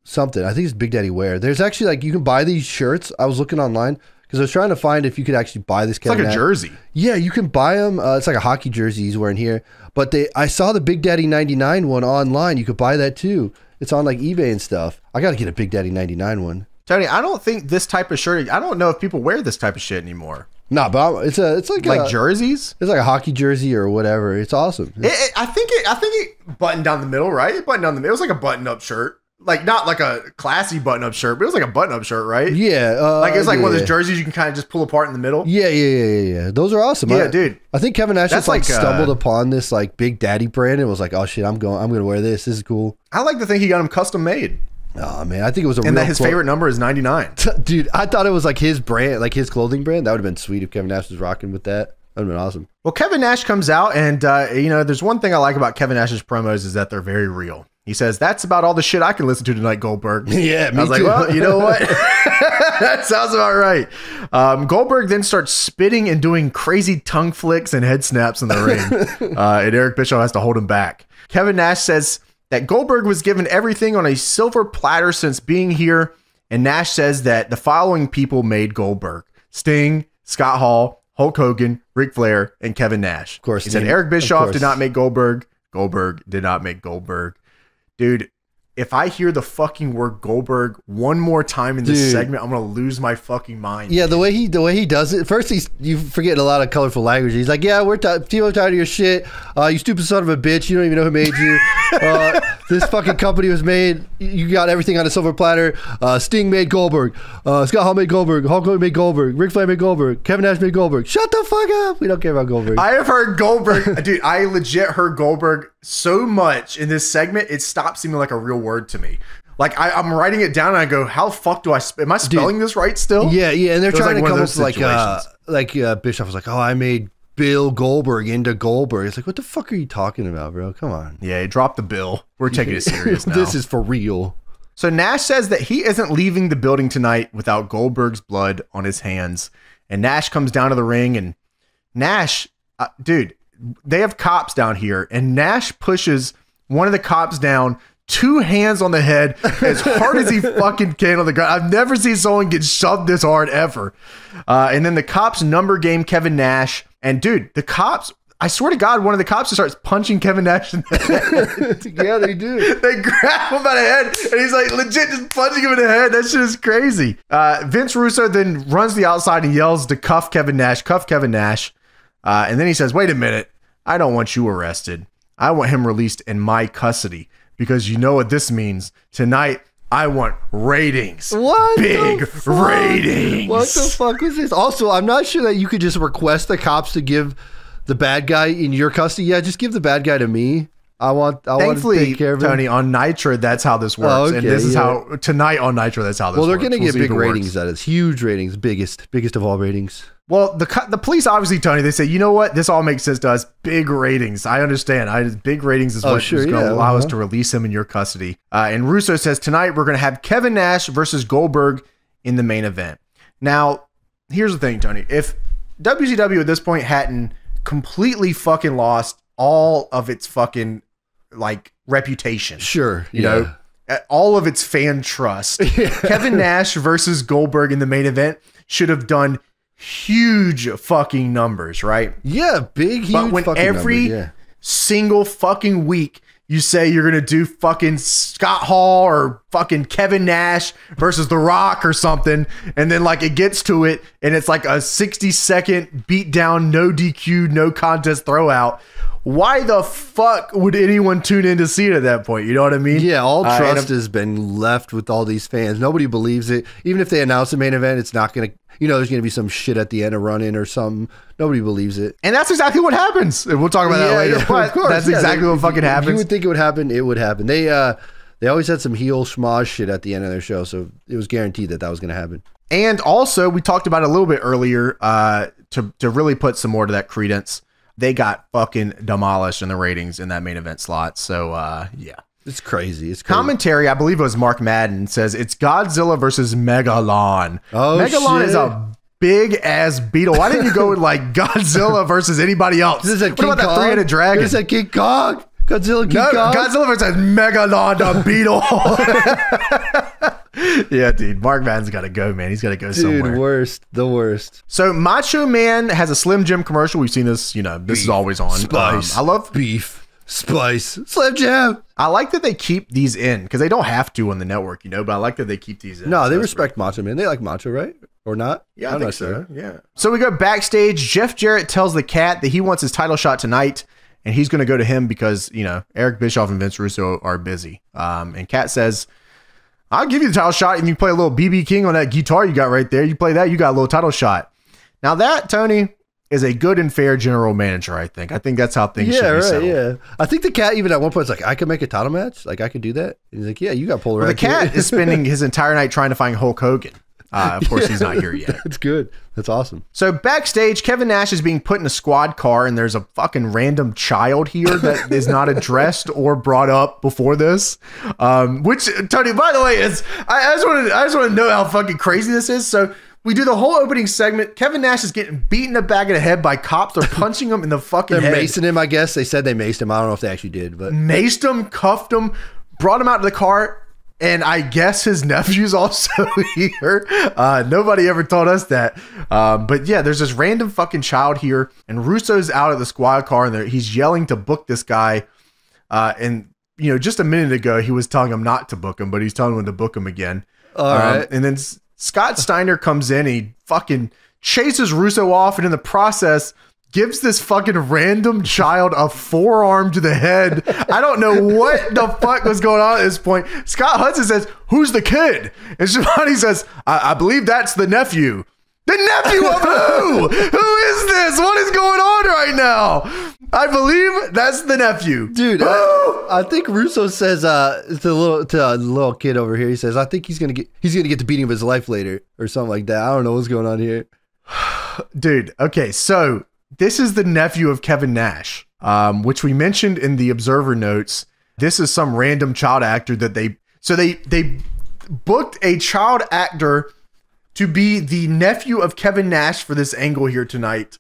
something. I think it's Big Daddy wear. There's actually like, you can buy these shirts. I was looking online because I was trying to find if you could actually buy this Kevin Nash. It's like a jersey. Yeah, you can buy them. It's like a hockey jersey he's wearing here. But I saw the Big Daddy 99 one online. You could buy that too. It's on like eBay and stuff. I got to get a Big Daddy 99 one. Tony, I don't think this type of shirt, I don't know if people wear this type of shit anymore. Nah, but it's like jerseys. It's like a hockey jersey or whatever. It's awesome. I think it buttoned down the middle, right? It buttoned down the middle. It was like a button-up shirt. Like, not like a classy button-up shirt, but it was like a button-up shirt, right? Yeah. Like, it's like one of those jerseys you can kind of just pull apart in the middle. Yeah. Those are awesome. Yeah, dude. I think Kevin Nash just like stumbled upon this like Big Daddy brand and was like, oh shit, I'm gonna wear this. This is cool. I like to think he got him custom made. Oh man, I think it was and that his favorite number is 99. Dude, I thought it was like his brand, like his clothing brand. That would have been sweet if Kevin Nash was rocking with that. That would have been awesome. Well, Kevin Nash comes out and, there's one thing I like about Kevin Nash's promos is that they're very real. He says, that's about all the shit I can listen to tonight, Goldberg. Yeah, me I was too. like, well, you know what? That sounds about right. Goldberg then starts spitting and doing crazy tongue flicks and head snaps in the ring. And Eric Bischoff has to hold him back. Kevin Nash says that Goldberg was given everything on a silver platter since being here. And Nash says that the following people made Goldberg: Sting, Scott Hall, Hulk Hogan, Ric Flair, and Kevin Nash. Of course. He said Eric Bischoff did not make Goldberg. Goldberg did not make Goldberg. Dude, if I hear the fucking word Goldberg one more time in this segment, I'm gonna lose my fucking mind. Yeah, the way he does it. First, you forget a lot of colorful language. He's like, "Yeah, we're tired of your shit. You stupid son of a bitch. You don't even know who made you. This fucking company was made. You got everything on a silver platter. Sting made Goldberg. Scott Hall made Goldberg. Hulk Hogan made Goldberg. Ric Flair made Goldberg. Kevin Nash made Goldberg. Shut the fuck up. We don't care about Goldberg." I have heard Goldberg, dude. I legit heard Goldberg so much in this segment, it stopped seeming like a real word to me. Like I'm writing it down and I go, how the fuck do I? Am I spelling this right still? Yeah, and they're trying to come up with Bischoff was like, "Oh, I made Bill Goldberg into Goldberg." It's like, what the fuck are you talking about, bro? Come on. Yeah, drop the bill. We're taking it serious now. This is for real. So Nash says that he isn't leaving the building tonight without Goldberg's blood on his hands. And Nash comes down to the ring and Nash, dude, they have cops down here and Nash pushes one of the cops down, 2 hands on the head as hard as he fucking can on the ground. I've never seen someone get shoved this hard ever. And then the cops number game Kevin Nash. And dude, the cops, I swear to God, one of the cops just starts punching Kevin Nash in the head. Yeah, they do. They grab him by the head and he's like legit just punching him in the head. That shit is crazy. Vince Russo then runs the outside and yells to cuff Kevin Nash. And then he says, wait a minute. I don't want you arrested. I want him released in my custody. Because you know what this means. Tonight, I want ratings. What? Big ratings. What the fuck was this? Also, I'm not sure that you could just request the cops to give the bad guy in your custody. Yeah, just give the bad guy to me. I want to take care of him. Tony, on Nitro, that's how this works. Oh, okay, and this is how, tonight on Nitro, that's how this works. Well, they're going to get big ratings out of this. Huge ratings. Biggest of all ratings. Well, the police, obviously, Tony, they say, you know what? This all makes sense to us. Big ratings. I understand. Big ratings is what's going to allow us to release him in your custody. And Russo says, tonight, we're going to have Kevin Nash versus Goldberg in the main event. Now, here's the thing, Tony. If WCW at this point hadn't completely fucking lost all of its fucking, like, reputation. Sure. You know, all of its fan trust. Kevin Nash versus Goldberg in the main event should have done huge fucking numbers, right? Yeah, huge. But when every single fucking week you say you're gonna do fucking Scott Hall or fucking Kevin Nash versus The Rock or something, and then like it gets to it and it's like a 60-second beat down, no DQ, no contest throwout. Why the fuck would anyone tune in to see it at that point? You know what I mean? Yeah, all trust has been left with all these fans. Nobody believes it. Even if they announce the main event, it's not going to, there's going to be some shit at the end, a run-in or something. Nobody believes it. And that's exactly what happens. And we'll talk about that later. But of course, that's exactly what fucking happens. If you would think it would happen, it would happen. They always had some heel schmoz shit at the end of their show, so it was guaranteed that was going to happen. And also, we talked about it a little bit earlier to really put some more to that credence. They got fucking demolished in the ratings in that main event slot. So, yeah. It's crazy. Commentary, I believe it was Mark Madden, says it's Godzilla versus Megalon. Oh, Megalon shit. is a big-ass beetle. Why didn't you go with, like, Godzilla versus anybody else? What about that three-headed dragon? This is King Kong. Godzilla, King Kong. Godzilla versus Megalon, the beetle. Yeah, dude. Mark Madden's got to go, man. He's got to go somewhere. Dude, the worst. So Macho Man has a Slim Jim commercial. We've seen this, this is always on. Spice. I love beef. Spice. Slam jam. I like that they keep these in because they don't have to on the network, you know, but I like that they keep these in. No, they respect Macho Man. They like Macho, right? Or not? Yeah, I think so. Yeah. So we go backstage. Jeff Jarrett tells the Cat that he wants his title shot tonight, and he's going to go to him because, you know, Eric Bischoff and Vince Russo are busy. And Cat says, I'll give you the title shot, and you play a little BB King on that guitar you got right there. You play that, you got a little title shot. Now that, Tony, is a good and fair general manager, I think. I think that's how things should be settled. Yeah. I think the Cat even at one point was like, I could make a title match. Like, I could do that. And he's like, yeah, you got pulled around. The Cat is spending his entire night trying to find Hulk Hogan. Of course, he's not here yet. That's good. That's awesome. So backstage, Kevin Nash is being put in a squad car, and there's a fucking random child here that is not addressed or brought up before this. Which, Tony, by the way, is I just want to know how fucking crazy this is. So we do the whole opening segment. Kevin Nash is getting beaten the back of the head by cops. They're punching him in the fucking head. They're macing him, I guess. They said they maced him. I don't know if they actually did, but maced him, cuffed him, brought him out to the car. And I guess his nephew's also here. Nobody ever told us that. But yeah, there's this random fucking child here. And Russo's out of the squad car. And he's yelling to book this guy. And, you know, just a minute ago, he was telling him not to book him. But he's telling him to book him again. All right. And then Scott Steiner comes in. He fucking chases Russo off. And in the process, gives this fucking random child a forearm to the head. I don't know what the fuck was going on at this point. Scott Hudson says, who's the kid? And Shivani says, I believe that's the nephew. The nephew of who? Who is this? What is going on right now? I believe that's the nephew. Dude, I think Russo says to a little kid over here, he says, I think he's gonna get the beating of his life later or something like that. I don't know what's going on here. Dude, okay, so this is the nephew of Kevin Nash, which we mentioned in the Observer notes. This is some random child actor that they booked a child actor to be the nephew of Kevin Nash for this angle here tonight,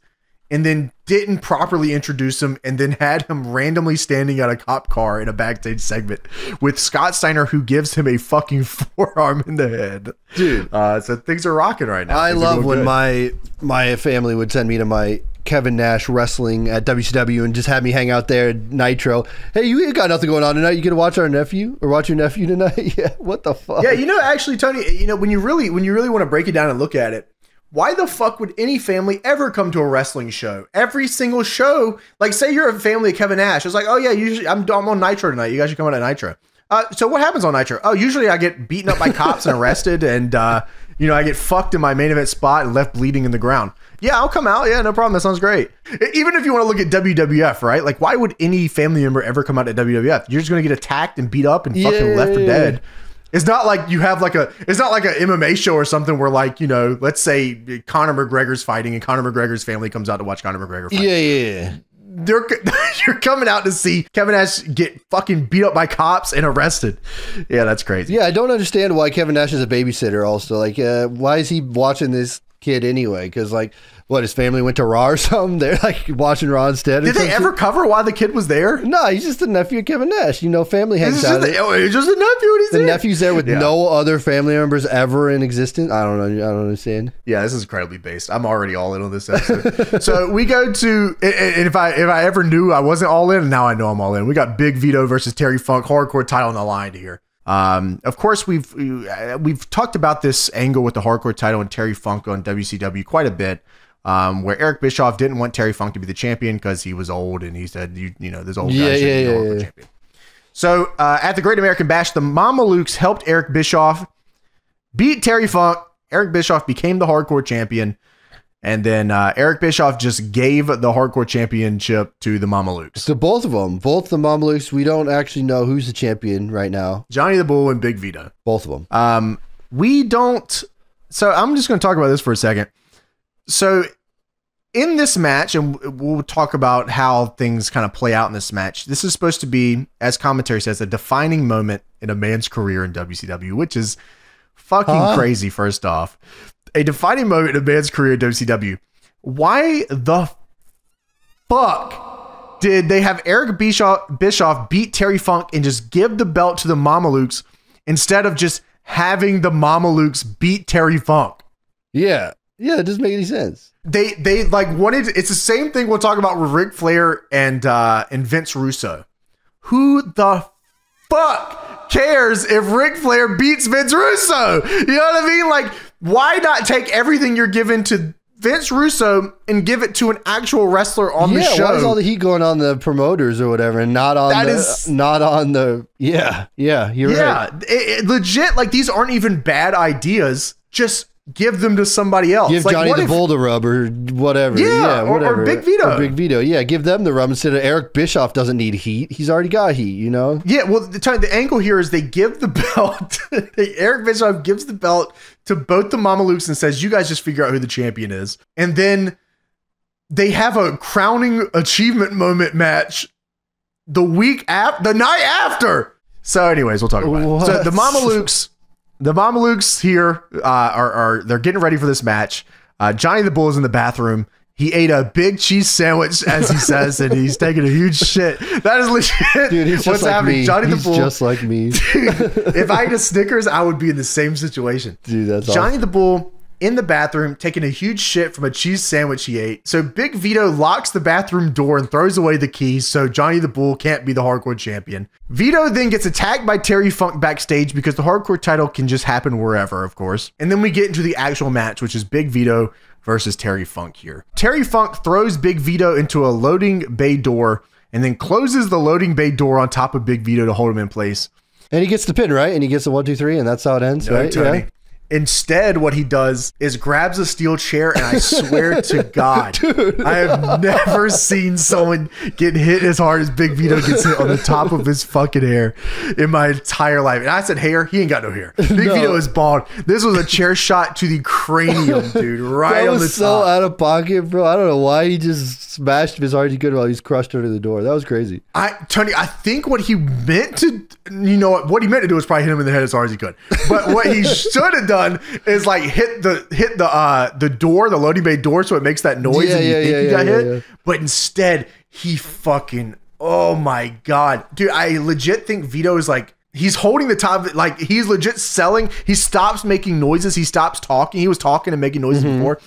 and then didn't properly introduce him, and then had him randomly standing at a cop car in a backstage segment with Scott Steiner, who gives him a fucking forearm in the head. Dude. So things are rocking right now. I love when my family would send me to my Kevin Nash wrestling at WCW and just have me hang out there at Nitro. Hey, you ain't got nothing going on tonight. You gonna watch our nephew or watch your nephew tonight? Yeah, what the fuck? Yeah, you know, actually, Tony, you know, when you really want to break it down and look at it, why the fuck would any family ever come to a wrestling show? Every single show, like say you're a family of Kevin Nash, it's like, oh yeah, usually I'm on Nitro tonight. You guys should come on at Nitro. So what happens on Nitro? Oh, usually I get beaten up by cops and arrested, and you know, I get fucked in my main event spot and left bleeding in the ground. Yeah, I'll come out. Yeah, no problem. That sounds great. Even if you want to look at WWF, right? Like, why would any family member ever come out at WWF? You're just going to get attacked and beat up and fucking left for dead. It's not like you have it's not like an MMA show or something where, like, you know, let's say Conor McGregor's fighting and Conor McGregor's family comes out to watch Conor McGregor fight. Yeah. You're coming out to see Kevin Nash get fucking beat up by cops and arrested. Yeah, that's crazy. Yeah, I don't understand why Kevin Nash is a babysitter also. Like, why is he watching this kid anyway? Because, like, what, his family went to Raw or something? They're like watching Raw instead. Did they ever cover why the kid was there? No, he's just the nephew of Kevin Nash. You know, family hangs out. He's just a nephew. The nephew's there with no other family members ever in existence. I don't know. I don't understand. Yeah, this is incredibly based. I'm already all in on this episode. So we go to, and if I ever knew I wasn't all in, now I know I'm all in. We got Big Vito versus Terry Funk, hardcore title on the line here. Of course, we've talked about this angle with the hardcore title and Terry Funk on WCW quite a bit, where Eric Bischoff didn't want Terry Funk to be the champion because he was old, and he said, you know, this old guy should be the hardcore champion. So at the Great American Bash, the Mamalukes helped Eric Bischoff beat Terry Funk. Eric Bischoff became the hardcore champion. And then Eric Bischoff just gave the hardcore championship to the Mamalukes. So both of them, both the Mamalukes, we don't actually know who's the champion right now. Johnny the Bull and Big Vito. Both of them. We don't. So I'm just going to talk about this for a second. So in this match, and we'll talk about how things kind of play out in this match. This is supposed to be, as commentary says, a defining moment in a man's career in WCW, which is fucking crazy, first off. A defining moment in a man's career in WCW. Why the fuck did they have Eric Bischoff beat Terry Funk and just give the belt to the Mamalukes instead of just having the Mamalukes beat Terry Funk? Yeah. Yeah, it doesn't make any sense. They like wanted, it's the same thing we'll talk about with Ric Flair and Vince Russo. who the fuck cares if Ric Flair beats Vince Russo? You know what I mean? Like, why not take everything you're giving to Vince Russo and give it to an actual wrestler on the show? Why is all the heat going on the promoters or whatever and not on you're right. Legit, like, these aren't even bad ideas. Just give them to somebody else. Give like, Johnny the Bull the rub or whatever. Yeah, whatever. Or Big Vito. Or Big Vito. Yeah, give them the rub instead of Eric Bischoff doesn't need heat. He's already got heat, you know? Yeah, well, the angle here is they give the belt. Eric Bischoff gives the belt to both the Mamalukes and says, you guys just figure out who the champion is. And then they have a crowning achievement moment match the night after. So anyways, we'll talk about it. So the Mamalukes here they're getting ready for this match. Johnny the Bull is in the bathroom. He ate a big cheese sandwich, as he says, and he's taking a huge shit. That is legit. Dude, he's just like me. Johnny the Bull, just like me. Dude, if I ate a Snickers, I would be in the same situation. Dude, that's Johnny awesome. the Bull in the bathroom taking a huge shit from a cheese sandwich he ate. So Big Vito locks the bathroom door and throws away the keys so Johnny the Bull can't be the hardcore champion. Vito then gets attacked by Terry Funk backstage because the hardcore title can just happen wherever, of course. And then we get into the actual match, which is Big Vito versus Terry Funk here. Terry Funk throws Big Vito into a loading bay door and then closes the loading bay door on top of Big Vito to hold him in place. And he gets the pin, right? And he gets the 1, 2, 3, and that's how it ends, right? Tony. Yeah. Instead, what he does is grabs a steel chair, and I swear to God, dude, I have never seen someone get hit as hard as Big Vito gets hit on the top of his fucking hair in my entire life. And I said hair, he ain't got no hair. Big Vito is bald. This was a chair shot to the cranium, dude, right on the top. That was so out of pocket, bro. I don't know why he just smashed him as hard as he could while he's crushed under the door. That was crazy. Tony, I think what he meant to, what he meant to do was probably hit him in the head as hard as he could. But what he should have done is like hit the door, the loading bay door, so it makes that noise and you think he got hit. Yeah. But instead, he fucking, oh my God. Dude, I legit think Vito is like, he's holding the top, like he's legit selling. He stops making noises. He stops talking. He was talking and making noises before.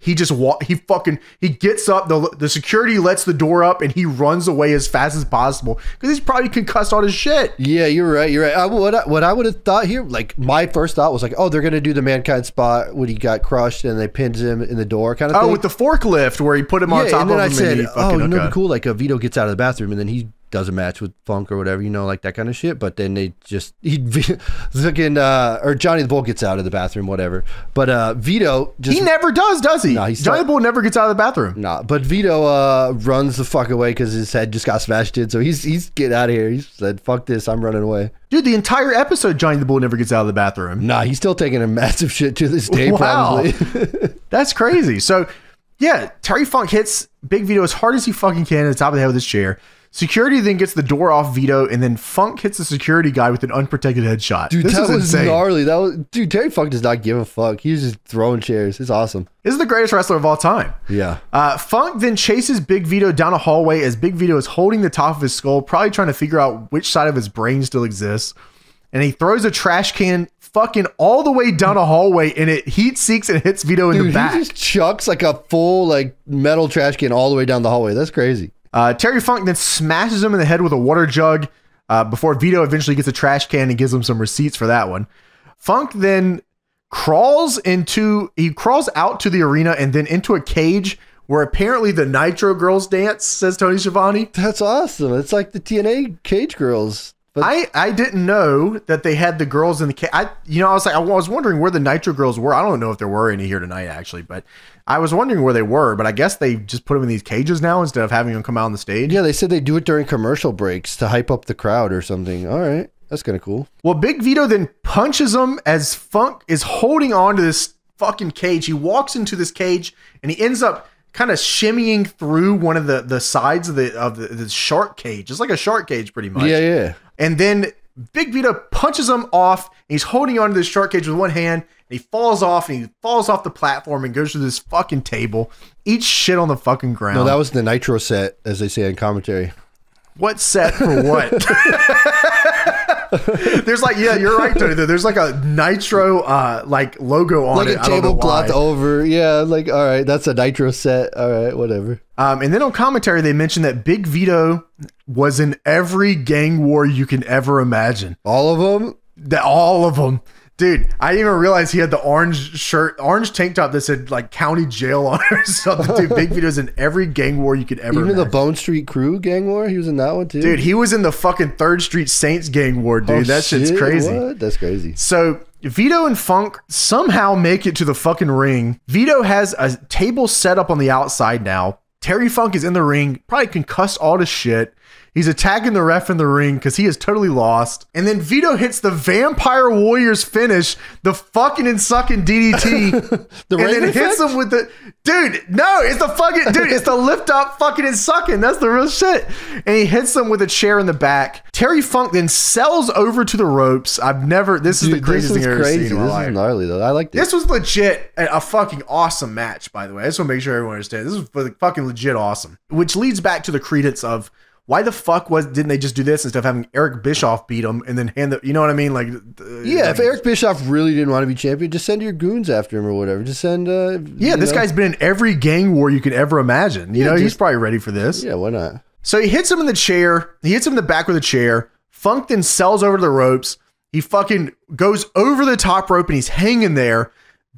He just he gets up, the security lets the door up and he runs away as fast as possible because he's probably concussed all his shit. Yeah, you're right. What I would have thought here, like my first thought was like, oh, they're going to do the Mankind spot when he got crushed and they pinned him in the door kind of thing. Oh, with the forklift where he put him on top of him. And then I said, it'd be cool, like a Vito gets out of the bathroom and then he does a match with Funk or whatever, like that kind of shit. But then they just or Johnny the Bull gets out of the bathroom, whatever. But Vito he never does he? No, Johnny the Bull never gets out of the bathroom. Nah, but Vito runs the fuck away because his head just got smashed in. So he's getting out of here. He said, "Fuck this, I'm running away." Dude, the entire episode, Johnny the Bull never gets out of the bathroom. Nah, he's still taking a massive shit to this day. Wow. Probably. That's crazy. So yeah, Terry Funk hits Big Vito as hard as he fucking can at the top of the head with his chair. Security then gets the door off Vito, and then Funk hits the security guy with an unprotected headshot. Dude, that was insane. Gnarly. Dude, Terry Funk does not give a fuck. He's just throwing chairs. It's awesome. This is the greatest wrestler of all time. Yeah. Funk then chases Big Vito down a hallway as Big Vito is holding the top of his skull, probably trying to figure out which side of his brain still exists. And he throws a trash can fucking all the way down a hallway, and it heat seeks and hits Vito in the back. He just chucks like a full metal trash can all the way down the hallway. That's crazy. Terry Funk then smashes him in the head with a water jug before Vito eventually gets a trash can and gives him some receipts for that one. Funk then crawls out to the arena and then into a cage where apparently the Nitro Girls dance, says Tony Schiavone. That's awesome. It's like the TNA Cage Girls. But I didn't know that they had the girls in the cage. I was wondering where the Nitro Girls were. I don't know if there were any here tonight actually, but I was wondering where they were. But I guess they just put them in these cages now instead of having them come out on the stage. Yeah, they said they do it during commercial breaks to hype up the crowd or something. All right, that's kind of cool. Well, Big Vito then punches him as Funk is holding on to this fucking cage. He walks into this cage and he ends up kind of shimmying through one of the sides of the shark cage. It's like a shark cage pretty much. Yeah. And then Big Vito punches him off. And he's holding onto this shark cage with one hand. And he falls off the platform and goes to this fucking table. Eats shit on the fucking ground. No, that was the Nitro set, as they say in commentary. What set for what? There's like, yeah, you're right, Tony. There's like a Nitro like logo on it. Like a tablecloth over. Yeah, like, all right, that's a Nitro set. All right, whatever. And then on commentary, they mentioned that Big Vito was in every gang war you can ever imagine. All of them? All of them. Dude, I didn't even realize he had the orange shirt, orange tank top that said like county jail on it or something. Dude, Big Vito's in every gang war you could ever imagine. The Bone Street Crew gang war? He was in that one too? Dude, he was in the fucking 3rd Street Saints gang war, dude. That shit's crazy. What? That's crazy. So Vito and Funk somehow make it to the fucking ring. Vito has a table set up on the outside now. Terry Funk is in the ring, probably concussed all to shit. He's attacking the ref in the ring because he is totally lost. And then Vito hits the Vampire Warriors finish, the fucking and sucking DDT. And then hits him with the... Dude, no, it's the fucking... Dude, it's the lift up fucking and sucking. That's the real shit. And he hits him with a chair in the back. Terry Funk then sells over to the ropes. I've never... This is the craziest thing I've ever seen in my life. This is gnarly, though. I like this. This was legit a fucking awesome match, by the way. I just want to make sure everyone understands. This was fucking legit awesome. Which leads back to the credence of... Why the fuck didn't they just do this instead of having Eric Bischoff beat him and then hand the, you know what I mean? Like, yeah, if Eric Bischoff really didn't want to be champion, just send your goons after him or whatever. Just send, this guy's been in every gang war you could ever imagine. You know, he's probably ready for this. Yeah, why not? So he hits him in the chair. He hits him in the back with a chair. Funk then sells over to the ropes. He fucking goes over the top rope and he's hanging there.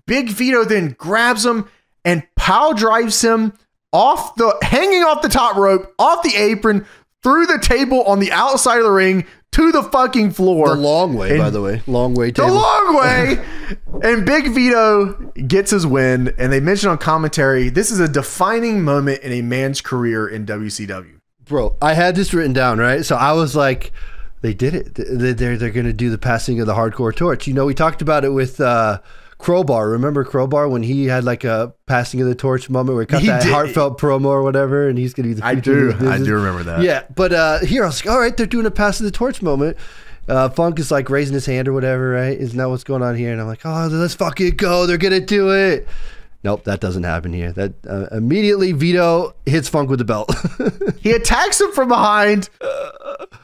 Big Vito then grabs him and pile drives him hanging off the top rope, off the apron, through the table on the outside of the ring to the fucking floor. The long way, by the way. Long way table. The long way. And Big Vito gets his win. And they mentioned on commentary, this is a defining moment in a man's career in WCW. Bro, I had this written down, right? So I was like, they did it. They're going to do the passing of the hardcore torch. You know, we talked about it with... Crowbar, remember Crowbar when he had like a passing of the torch moment where he cut that heartfelt promo or whatever, and he's gonna be the future. I do remember that. Yeah, but here I was like, all right, they're doing a pass of the torch moment. Funk is like raising his hand or whatever, right? Isn't that what's going on here? And I'm like, oh, let's fucking go. They're gonna do it. Nope, that doesn't happen here. That immediately Vito hits Funk with the belt. He attacks him from behind.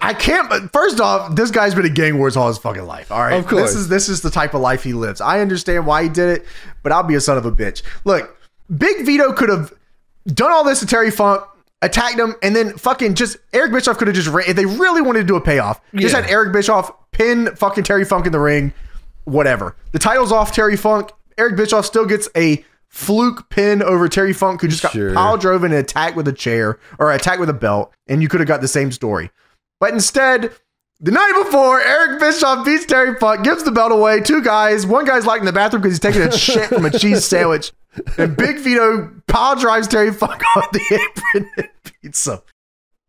I can't. First off, this guy's been in gang wars all his fucking life. All right, of course. This is the type of life he lives. I understand why he did it, but I'll be a son of a bitch. Look, Big Vito could have done all this to Terry Funk, attacked him, and then fucking just Eric Bischoff could have just if they really wanted to do a payoff, just had Eric Bischoff pin fucking Terry Funk in the ring, whatever. The title's off Terry Funk. Eric Bischoff still gets a fluke pin over Terry Funk, who just got pile drove in an attack with a chair or attack with a belt, and you could have got the same story. But instead, the night before, Eric Bischoff beats Terry Funk, gives the belt away. Two guys, one guy's locked in the bathroom because he's taking a shit from a cheese sandwich, and Big Vito pile drives Terry Funk off the apron and beats him.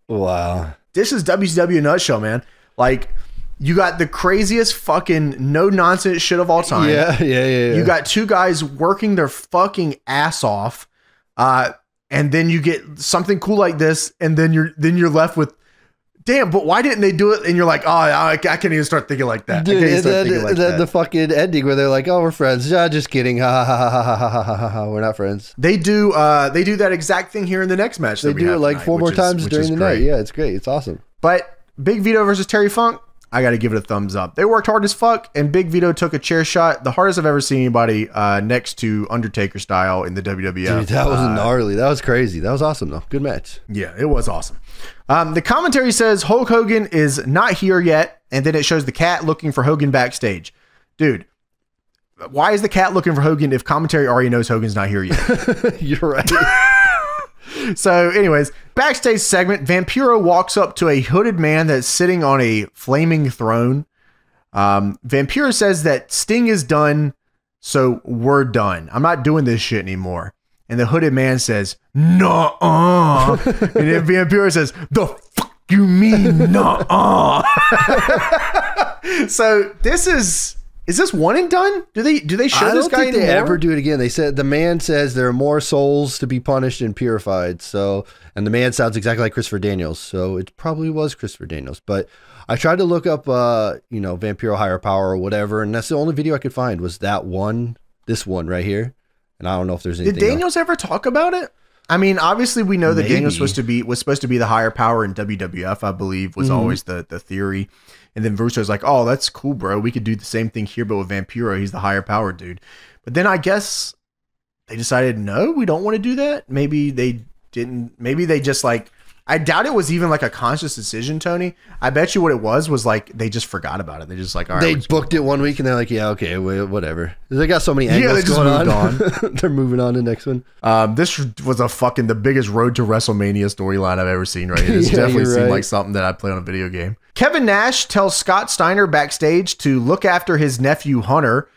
Wow, this is WCW in a nutshell, man. Like, you got the craziest fucking no nonsense shit of all time. Yeah. You got two guys working their fucking ass off, and then you get something cool like this, and then you're left with, damn, but why didn't they do it? And you're like, oh, I can't even start thinking like that. Dude, and then the fucking ending where they're like, oh, we're friends. Just kidding. Ha ha ha ha ha ha ha ha. We're not friends. They do that exact thing here in the next match. They do it like 4 more times during the night. Yeah, it's great. It's awesome. But Big Vito versus Terry Funk, I got to give it a thumbs up. They worked hard as fuck, and Big Vito took a chair shot. The hardest I've ever seen anybody next to Undertaker style in the WWF. Dude, that was gnarly. That was crazy. That was awesome, though. Good match. Yeah, it was awesome. The commentary says Hulk Hogan is not here yet, and then it shows the cat looking for Hogan backstage. Dude, why is the cat looking for Hogan if commentary already knows Hogan's not here yet? You're right. So anyways, backstage segment, Vampiro walks up to a hooded man that's sitting on a flaming throne. Vampiro says that Sting is done, so we're done. I'm not doing this shit anymore. And the hooded man says, nuh-uh. And then Vampiro says, the fuck you mean nuh-uh? So this is this one and done? Do they show this guy anymore? I don't think they ever do it again. They said the man says there are more souls to be punished and purified. So, and the man sounds exactly like Christopher Daniels. So it probably was Christopher Daniels. But I tried to look up, Vampiro Higher Power or whatever, and that's the only video I could find was that one, this one right here. And I don't know if there's anything Did Daniels ever talk about it? I mean, obviously we know that Maybe. Daniel was supposed to be the higher power in WWF, I believe, was always the theory. And then Russo's like, oh, that's cool, bro. We could do the same thing here, but with Vampiro, he's the higher power dude. But then I guess they decided, no, we don't want to do that. Maybe they didn't. Maybe they just like, I doubt it was even like a conscious decision, Tony. I bet you what it was like they just forgot about it. They just like, all right. They booked it one week and they're like, yeah, okay, whatever. They got so many angles they just going moved on. They're moving on to the next one. This was the biggest road to WrestleMania storyline I've ever seen right here. This definitely seemed like something that I'd play on a video game. Kevin Nash tells Scott Steiner backstage to look after his nephew Hunter.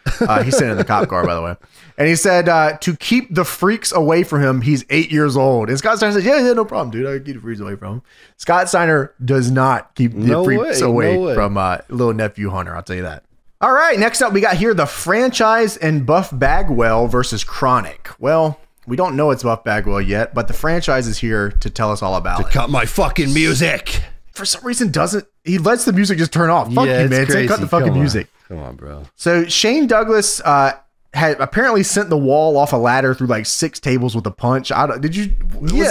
He's sitting in the cop car, by the way. And he said to keep the freaks away from him. He's 8 years old. And Scott Steiner said, yeah, no problem, dude. I can keep the freaks away from him. Scott Steiner does not keep the freaks away from little nephew Hunter. I'll tell you that. All right, next up, we got here the Franchise and Buff Bagwell versus Chronic. Well, we don't know it's Buff Bagwell yet, but the Franchise is here to tell us all about it. Cut my fucking music. For some reason, he lets the music just turn off. Fuck you, man. Cut the fucking music. Come on, bro. So Shane Douglas had apparently sent the wall off a ladder through like 6 tables with a punch. Was this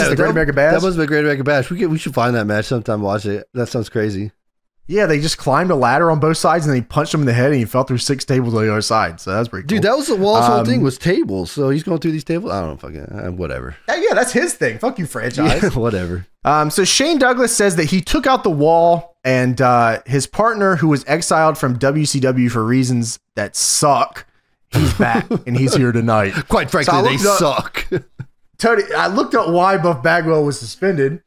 the Great American Bash? That was the Great American Bash. We should find that match sometime. Watch it. That sounds crazy. Yeah, they just climbed a ladder on both sides and they punched him in the head and he fell through 6 tables on the other side. So that's pretty cool. Dude, that was the wall's whole thing was tables. So he's going through these tables. I don't know, fucking whatever. Yeah, that's his thing. Fuck you, Franchise. Yeah, whatever. So Shane Douglas says that he took out the wall and his partner, who was exiled from WCW for reasons that suck, he's back and he's here tonight. Quite frankly, they suck. Tony, I looked up why Buff Bagwell was suspended.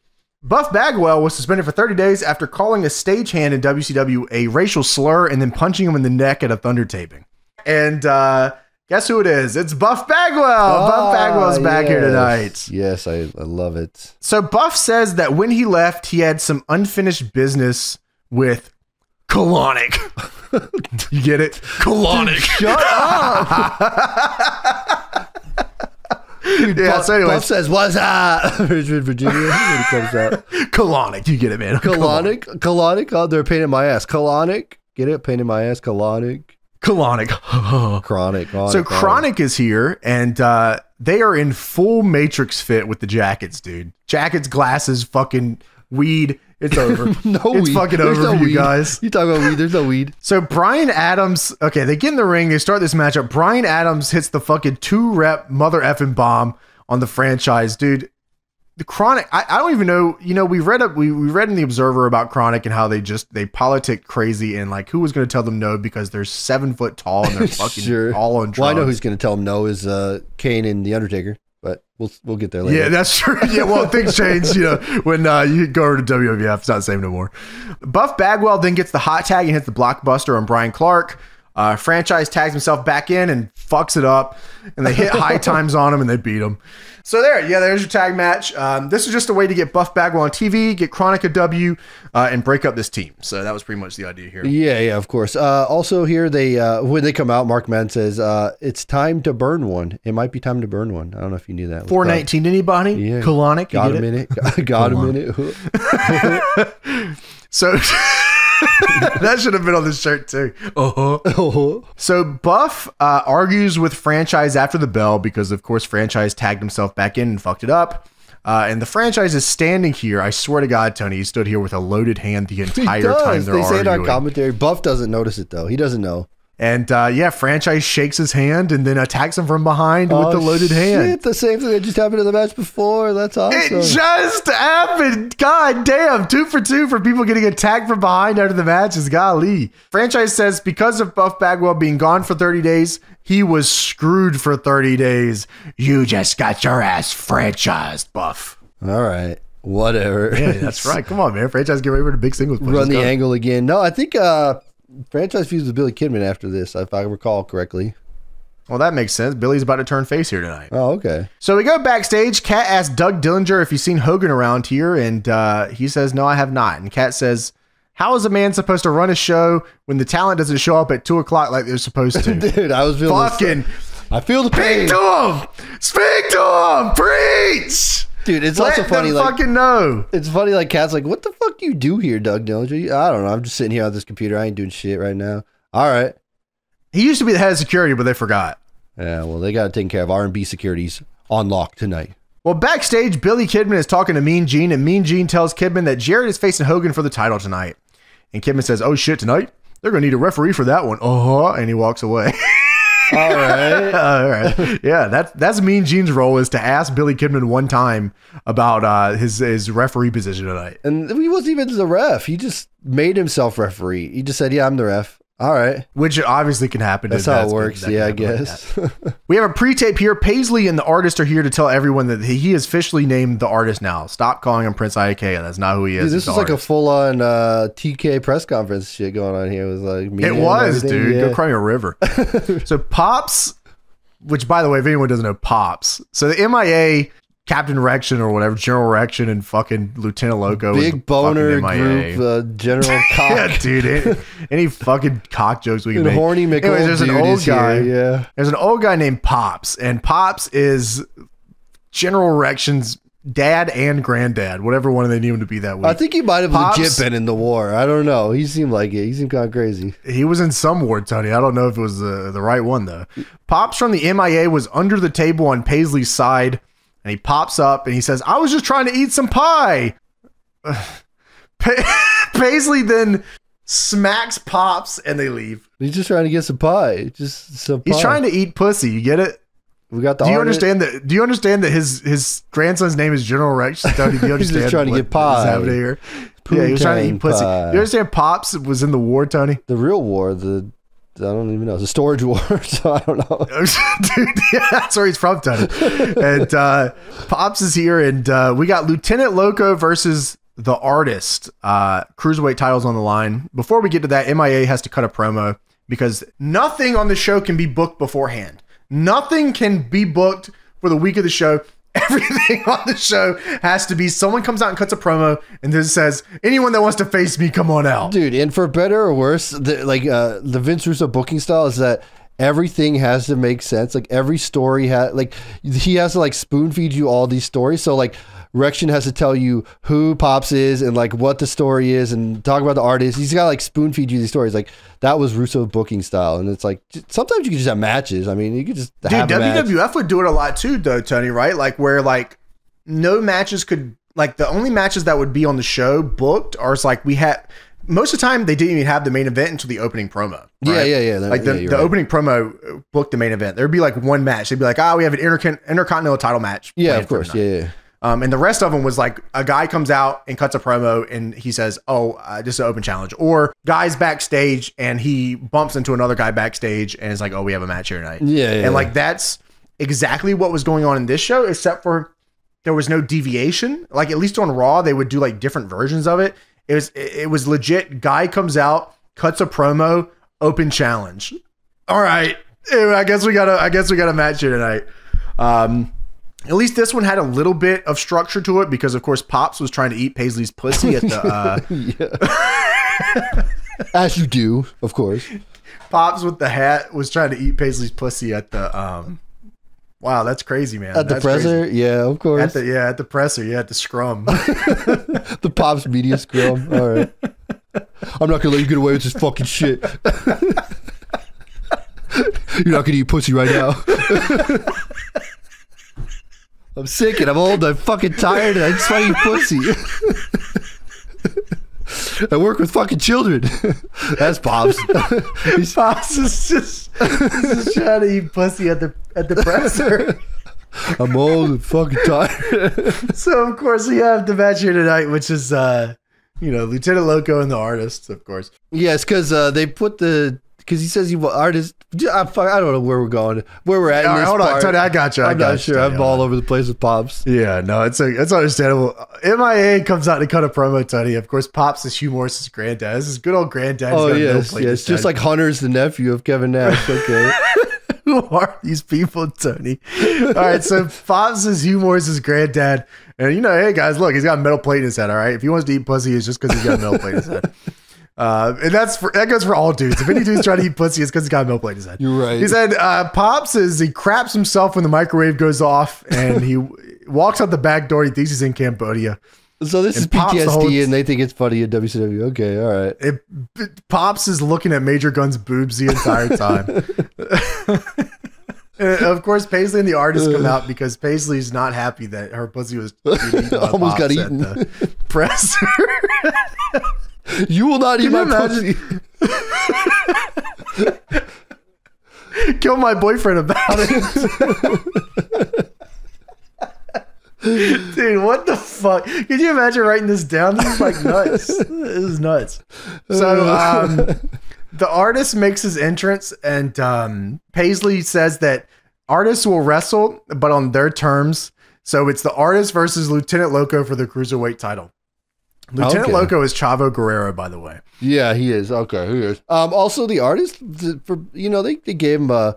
Buff Bagwell was suspended for 30 days after calling a stagehand in WCW a racial slur and then punching him in the neck at a Thunder taping. And guess who it is? It's Buff Bagwell. Buff Bagwell's back here tonight. Yes, I love it. So Buff says that when he left, he had some unfinished business with Colonic. You get it? Colonic. Shut up. Dude, yeah, Buff, so anyways. Buff says, what's up? Richmond, Virginia. When he comes out. Colonic. You get it, man. Colonic. Oh, they're painting my ass. Colonic. Get it? Painting my ass. Colonic. Chronic. So Chronic is here, and they are in full Matrix fit with the jackets, dude. Jackets, glasses, fucking weed. It's over. It's fucking over for you guys. You talk about weed. There's no weed. So Brian Adams, okay, they get in the ring. They start this matchup. Brian Adams hits the fucking 2-rep mother effing bomb on the Franchise, dude. The Chronic, I don't even know. You know, we read in the Observer about Chronic and how they politic crazy and like who was going to tell them no because they're 7 foot tall and they're fucking all on drugs. Well, I know who's going to tell them no is Kane and the Undertaker. But we'll get there later. Yeah, that's true. Yeah, well, things change, you know, when you go over to WWF. It's not the same no more. Buff Bagwell then gets the hot tag and hits the blockbuster on Brian Clark. Franchise tags himself back in and fucks it up. And they hit high times on him and they beat him. So there's your tag match. This is just a way to get Buff Bagwell on TV, get Chronic a W, and break up this team. So that was pretty much the idea here. Yeah, of course. Also here, they when they come out, Mark Mann says, it's time to burn one. It might be time to burn one. I don't know if you knew that. 419, anybody? Yeah. Colonic? Got a minute. Got a minute. So... that should have been on the shirt too. So Buff argues with Franchise after the bell because of course Franchise tagged himself back in and fucked it up. And the Franchise is standing here. I swear to God, Tony, he stood here with a loaded hand the entire time they're arguing. They say it on commentary. Buff doesn't notice it though. He doesn't know. And Franchise shakes his hand and then attacks him from behind with the loaded hand. Shit, the same thing that just happened in the match before. That's awesome. It just happened. God damn. 2 for 2 for people getting attacked from behind after the matches. Golly. Franchise says because of Buff Bagwell being gone for 30 days, he was screwed for 30 days. You just got your ass franchised, Buff. All right. Whatever. Yeah, that's right. Come on, man. Franchise, get ready for the big singles push. Run the angle again. No, I think... Franchise fused with Billy Kidman after this, if I recall correctly. Well, that makes sense. Billy's about to turn face here tonight. Oh, okay. So we go backstage. Kat asks Doug Dillinger if he's seen Hogan around here, and he says, no, I have not. And Kat says, how is a man supposed to run a show when the talent doesn't show up at 2 o'clock like they're supposed to? Dude, I was feeling I feel the pain. Speak to him! Preach! Dude, it's also funny. Let them fucking know. It's funny, like, Kat's like, what the fuck do you do here, Doug Dillinger? I don't know. I'm just sitting here on this computer. I ain't doing shit right now. All right. He used to be the head of security, but they forgot. Yeah, well, they got it taken care of. R&B security's on lock tonight. Well, backstage, Billy Kidman is talking to Mean Gene, and Mean Gene tells Kidman that Jarrett is facing Hogan for the title tonight. And Kidman says, oh shit, tonight? They're going to need a referee for that one. And he walks away. All right. All right. Yeah, that's Mean Gene's role, is to ask Billy Kidman one time about his referee position tonight. And he wasn't even the ref. He just made himself referee. He just said, yeah, I'm the ref. All right. Which obviously can happen. That's how it works. Yeah, I guess. Like we have a pre-tape here. Paisley and the artist are here to tell everyone that he is officially named the artist now. Stop calling him Prince Ikea. That's not who he is. Dude, this is like a full-on TK press conference shit going on here. It was like it was, dude. Yeah. Go cry me a river. So Pops, which by the way, if anyone doesn't know Pops, so the MIA Captain Rection or whatever, General Rection and fucking Lieutenant Loco, big boner group, General Cock. Yeah, dude. Any fucking cock jokes we can make. Horny McOld. Anyways, there's an old guy. Here, yeah, there's an old guy named Pops, and Pops is General Rection's dad and granddad, whatever one they need him to be that week. I think he might have legit been in the war. I don't know. He seemed like it. He seemed kind of crazy. He was in some war, Tony. I don't know if it was the right one though. Pops from the MIA was under the table on Paisley's side. And he pops up and he says, I was just trying to eat some pie. Paisley then smacks Pops and they leave. He's just trying to get some pie. Just some pie. He's trying to eat pussy. You get it? We got the. Do you understand that his grandson's name is General Rex? Do you understand? He's just trying to get pie. Happening here? Yeah, he was trying to eat pussy. Pie. You understand Pops was in the war, Tony? The real war, I don't even know. It's a storage war, so I don't know. Dude, yeah, that's where he's from, Tony. And Pops is here, and we got Lieutenant Loco versus the artist. Cruiserweight titles on the line. Before we get to that, MIA has to cut a promo because nothing on the show can be booked beforehand. Nothing can be booked for the week of the show. Everything on the show has to be someone comes out and cuts a promo and then says, anyone that wants to face me, come on out. Dude, and for better or worse, the Vince Russo booking style is that everything has to make sense. Like every story he has to like spoon feed you all these stories. So like Rection has to tell you who Pops is and like what the story is and talk about the artist. He's got to like spoon feed you these stories. Like that was Russo booking style. And it's like, sometimes you could just have matches. I mean, you could just have a match. WWF would do it a lot too, though, Tony, right? Like where like no matches could, like the only matches that would be on the show booked are like we had, most of the time they didn't even have the main event until the opening promo. Right? Yeah. Like the opening promo booked the main event. There'd be like one match. They'd be like, we have an intercontinental title match. Yeah, of course. Yeah. And the rest of them was like a guy comes out and cuts a promo and he says, just an open challenge, or guys backstage and he bumps into another guy backstage and it's like, we have a match here tonight. Yeah. And like, that's exactly what was going on in this show, except for there was no deviation. Like at least on Raw, they would do like different versions of it. It was legit. Guy comes out, cuts a promo, open challenge. All right. Anyway, I guess we got a match here tonight. At least this one had a little bit of structure to it because, of course, Pops was trying to eat Paisley's pussy at the... As you do, of course. Pops with the hat was trying to eat Paisley's pussy at the... Wow, that's crazy, man. At the presser? Crazy. Yeah, of course. At the presser. Yeah, at the scrum. The Pops media scrum. All right. I'm not going to let you get away with this fucking shit. You're not going to eat pussy right now. I'm sick and I'm old and I'm fucking tired and I just want to eat pussy. I work with fucking children. That's Pops. Pops is just trying to eat pussy at the presser. I'm old and fucking tired. So of course we have the match here tonight, which is Lieutenant Loco and the artist, of course. Yes, because they put because he says he artist. I don't know where we're going, where we're at. Hold on, Tony, I got you. I'm not sure. I'm all over the place with Pops. Yeah, no, it's understandable. MIA comes out to cut a promo, Tony. Of course, Pops is Hugh Morris's granddad. This is good old granddad. Oh yes, just like Hunter's the nephew of Kevin Nash. Okay. Who are these people, Tony? All right, so Pops is Hugh Morris's granddad, and hey guys, look, he's got a metal plate in his head. All right, if he wants to eat pussy, it's just because he's got a metal plate in his head. And that goes for all dudes. If any dude's trying to eat pussy, it's because he's got a milk plate in his head. You're right. He said Pops he craps himself when the microwave goes off and he walks out the back door. He thinks he's in Cambodia. So this is PTSD and they think it's funny in WCW. Okay, all right. Pops is looking at Major Gun's boobs the entire time. Of course, Paisley and the artist come out because Paisley's not happy that her pussy was almost got eaten. The presser. You will not eat my pussy. Kill my boyfriend about it. Dude, what the fuck? Could you imagine writing this down? This is like nuts. This is nuts. So the artist makes his entrance, and Paisley says that artists will wrestle, but on their terms. So it's the artist versus Lieutenant Loco for the Cruiserweight title. Lieutenant Loco is Chavo Guerrero, by the way. Yeah, he is. Okay, he is. Also, the artist, for they gave him a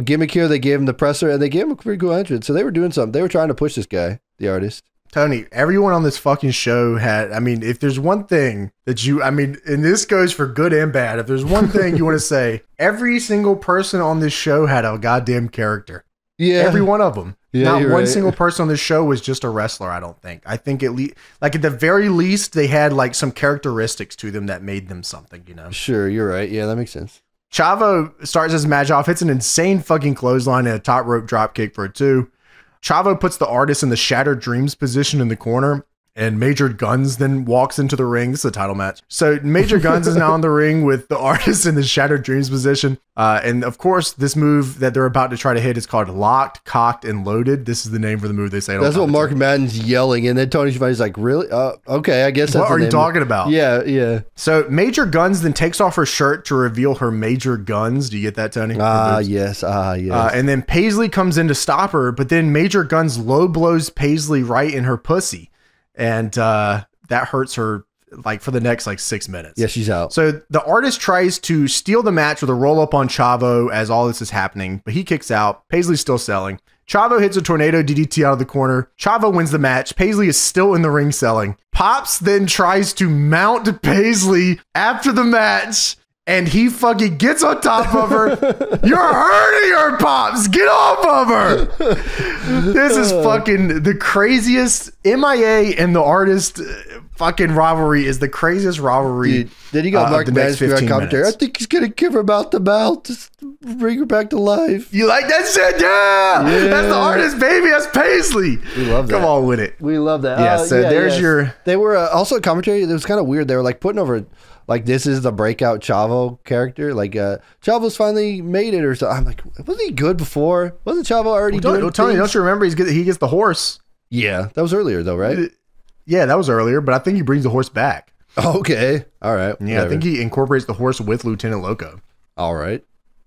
gimmick here. They gave him the presser, and they gave him a pretty cool entrance. So they were doing something. They were trying to push this guy, the artist. Tony, everyone on this fucking show had, I mean, if there's one thing that and this goes for good and bad, if there's one thing you want to say, every single person on this show had a goddamn character. Yeah. Every one of them. Yeah, not one single person on this show was just a wrestler, I don't think. I think at least, like at the very least, they had like some characteristics to them that made them something, you know? Sure, you're right. Yeah, that makes sense. Chavo starts his match off, hits an insane fucking clothesline and a top rope drop kick for a 2. Chavo puts the artist in the Shattered Dreams position in the corner, and Major Guns then walks into the ring. This is a title match. So Major Guns is now in the ring with the artist in the Shattered Dreams position. And of course, this move that they're about to try to hit is called Locked, Cocked, and Loaded. This is the name for the move they say. That's what Mark Madden's yelling. And then Tony Schiavone's like, really? Okay, I guess that's what are you talking about? Yeah, yeah. So Major Guns then takes off her shirt to reveal her Major Guns. Do you get that, Tony? Yes. Yes. And then Paisley comes in to stop her, but then Major Guns low blows Paisley right in her pussy. And that hurts her like for the next like 6 minutes. Yeah, she's out. So the artist tries to steal the match with a roll up on Chavo as all this is happening, but he kicks out. Paisley's still selling. Chavo hits a tornado DDT out of the corner. Chavo wins the match. Paisley is still in the ring selling. Pops then tries to mount Paisley after the match, and he fucking gets on top of her. You're hurting her, Pops. Get off of her. This is fucking the craziest. MIA and the artist fucking rivalry is the craziest rivalry. Dude, then you got Mark Madden commentary. I think he's going to give her about the mouth. Just bring her back to life. You like that shit? Yeah. That's the artist, baby. That's Paisley. We love that. Come on with it. We love that. Yeah, so there's your... They were also a commentary. It was kind of weird. They were like putting over... Like, this is the breakout Chavo character. Like, Chavo's finally made it or something. I'm like, wasn't he good before? Wasn't Chavo already doing Tony, don't you remember he gets the horse? Yeah, that was earlier, though, right? Yeah, that was earlier, but I think he brings the horse back. Okay. All right. Yeah, whatever. I think he incorporates the horse with Lieutenant Loco. All right.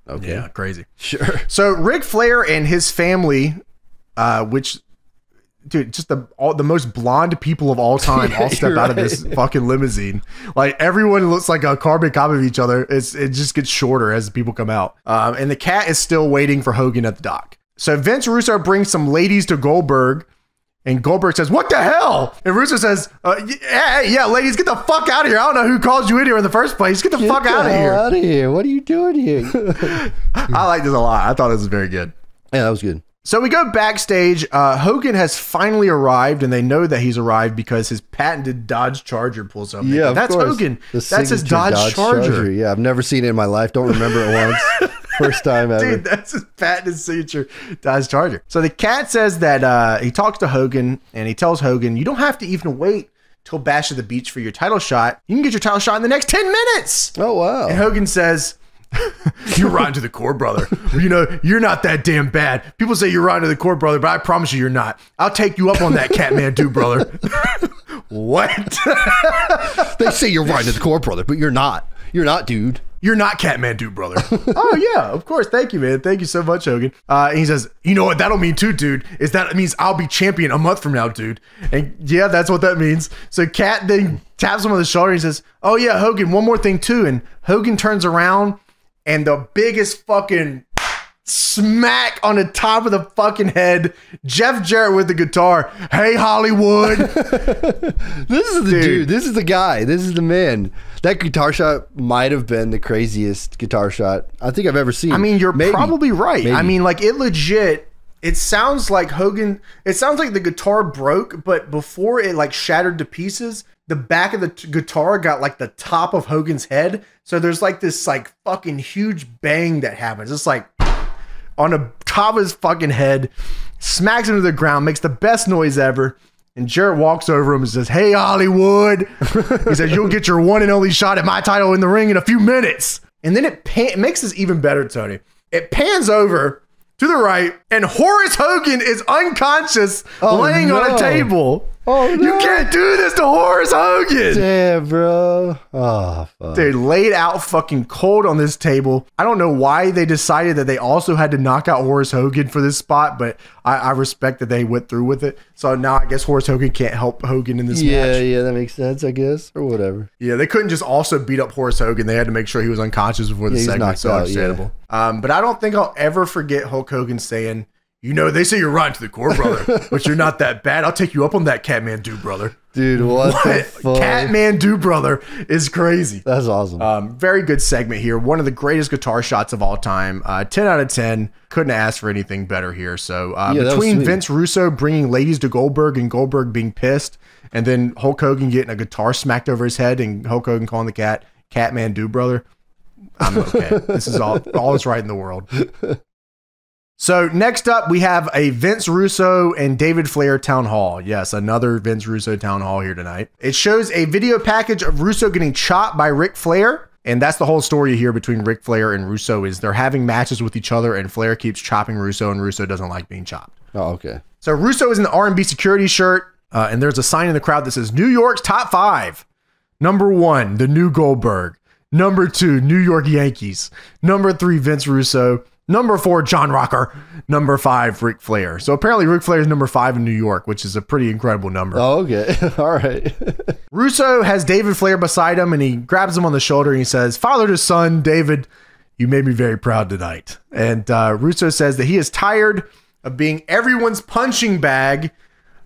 Okay. Yeah, crazy. Sure. So, Ric Flair and his family, which... Dude, just the most blonde people of all time all step out of this fucking limousine. Like, everyone looks like a carbon copy of each other. It just gets shorter as the people come out. And the cat is still waiting for Hogan at the dock. So Vince Russo brings some ladies to Goldberg, and Goldberg says, "What the hell?" And Russo says, yeah, ladies, get the fuck out of here. I don't know who called you in here in the first place. Get the fuck out of here. Out of here. What are you doing here? I like this a lot. I thought this was very good. Yeah, that was good. So we go backstage. Hogan has finally arrived, and they know that he's arrived because his patented Dodge Charger pulls up. Yeah, that's course. Hogan. That's his Dodge Charger. Yeah, I've never seen it in my life. Don't remember it once. First time ever. Dude, that's his patented signature Dodge Charger. So the cat says that he talks to Hogan, and he tells Hogan, you don't have to even wait till Bash at the Beach for your title shot. You can get your title shot in the next 10 minutes. Oh, wow. And Hogan says... You're riding to the core, brother. You know, you're not that damn bad. People say you're riding to the core, brother, but I promise you you're not. I'll take you up on that, Catman-Do, brother. What? They say you're riding to the core, brother, but you're not. You're not, dude. You're not Catman-Do, brother. Oh, yeah, of course. Thank you, man. Thank you so much, Hogan. And he says, you know what that'll mean too, dude, is that it means I'll be champion a month from now, dude. And yeah, that's what that means. So Cat then taps him on the shoulder and he says, oh, yeah, Hogan, one more thing too. And Hogan turns around, and the biggest fucking smack on the top of the fucking head. Jeff Jarrett with the guitar. Hey, Hollywood. This is the dude. This is the guy. This is the man. That guitar shot might have been the craziest guitar shot I think I've ever seen. I mean, you're probably right. Maybe. I mean, like, it legit... It sounds like Hogan... It sounds like the guitar broke, but before it, like, shattered to pieces... The back of the guitar got like the top of Hogan's head. So there's like this like fucking huge bang that happens. It's like on the top of his fucking head, smacks him to the ground, makes the best noise ever. And Jarrett walks over him and says, "Hey, Hollywood." He says, "You'll get your one and only shot at my title in the ring in a few minutes." And then it makes this even better, Tony. It pans over to the right, and Horace Hogan is unconscious, laying on a table. Oh, no. You can't do this to Horace Hogan. Damn, bro. Oh, fuck. They laid out fucking cold on this table. I don't know why they decided that they also had to knock out Horace Hogan for this spot, but I respect that they went through with it. So now I guess Horace Hogan can't help Hogan in this match. Yeah, that makes sense, I guess, or whatever. Yeah, they couldn't just also beat up Horace Hogan. They had to make sure he was unconscious before the segment. So understandable. But I don't think I'll ever forget Hulk Hogan saying, "You know, they say you're rotten to the core, brother, but you're not that bad. I'll take you up on that Catman-Do, brother." Dude, what the fuck? Catman-Do, brother, is crazy. That's awesome. Very good segment here. One of the greatest guitar shots of all time. 10 out of 10. Couldn't ask for anything better here. So between Vince Russo bringing ladies to Goldberg and Goldberg being pissed, and then Hulk Hogan getting a guitar smacked over his head and Hulk Hogan calling the Catman-Do, brother, I'm okay. This is all is right in the world. So next up, we have a Vince Russo and David Flair town hall. Yes, another Vince Russo town hall here tonight. It shows a video package of Russo getting chopped by Ric Flair. And that's the whole story here between Ric Flair and Russo is they're having matches with each other and Flair keeps chopping Russo and Russo doesn't like being chopped. Oh, okay. So Russo is in the R&B security shirt and there's a sign in the crowd that says New York's top 5. Number 1, the new Goldberg. Number 2, New York Yankees. Number 3, Vince Russo. Number 4, John Rocker. Number 5, Ric Flair. So apparently Ric Flair is number 5 in New York, which is a pretty incredible number. Oh, okay. All right. Russo has David Flair beside him and he grabs him on the shoulder and he says, "Father to son, David, you made me very proud tonight." And Russo says that he is tired of being everyone's punching bag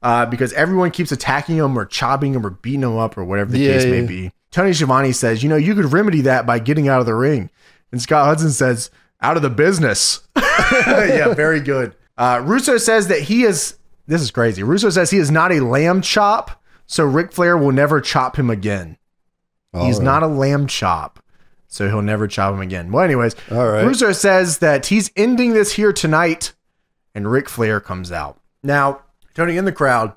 because everyone keeps attacking him or chopping him or beating him up or whatever the case may be. Tony Schiavone says, "You know, you could remedy that by getting out of the ring." And Scott Hudson says, "Out of the business." Yeah, very good. Russo says that this is crazy. Russo says he is not a lamb chop, so Ric Flair will never chop him again. He's not a lamb chop, so he'll never chop him again. Well, anyways, Russo says that he's ending this here tonight, and Ric Flair comes out. Now, Tony, in the crowd,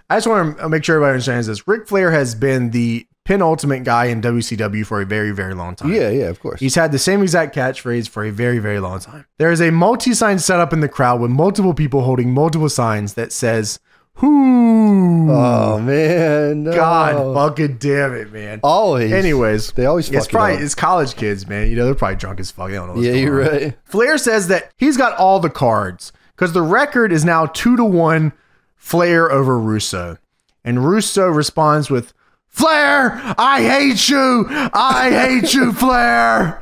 I just want to make sure everybody understands this. Ric Flair has been the penultimate guy in WCW for a very, very long time. Yeah, of course. He's had the same exact catchphrase for a very, very long time. There is a multi-sign setup in the crowd with multiple people holding multiple signs that says, "Whoo." Oh, man. No. God fucking damn it, man. Always. Anyways. They always fuck it's college kids, man. You know, they're probably drunk as fuck. They don't know what's going you're on. right. Flair says that he's got all the cards because the record is now 2-1 Flair over Russo. And Russo responds with, "Flair, I hate you. I hate you, Flair."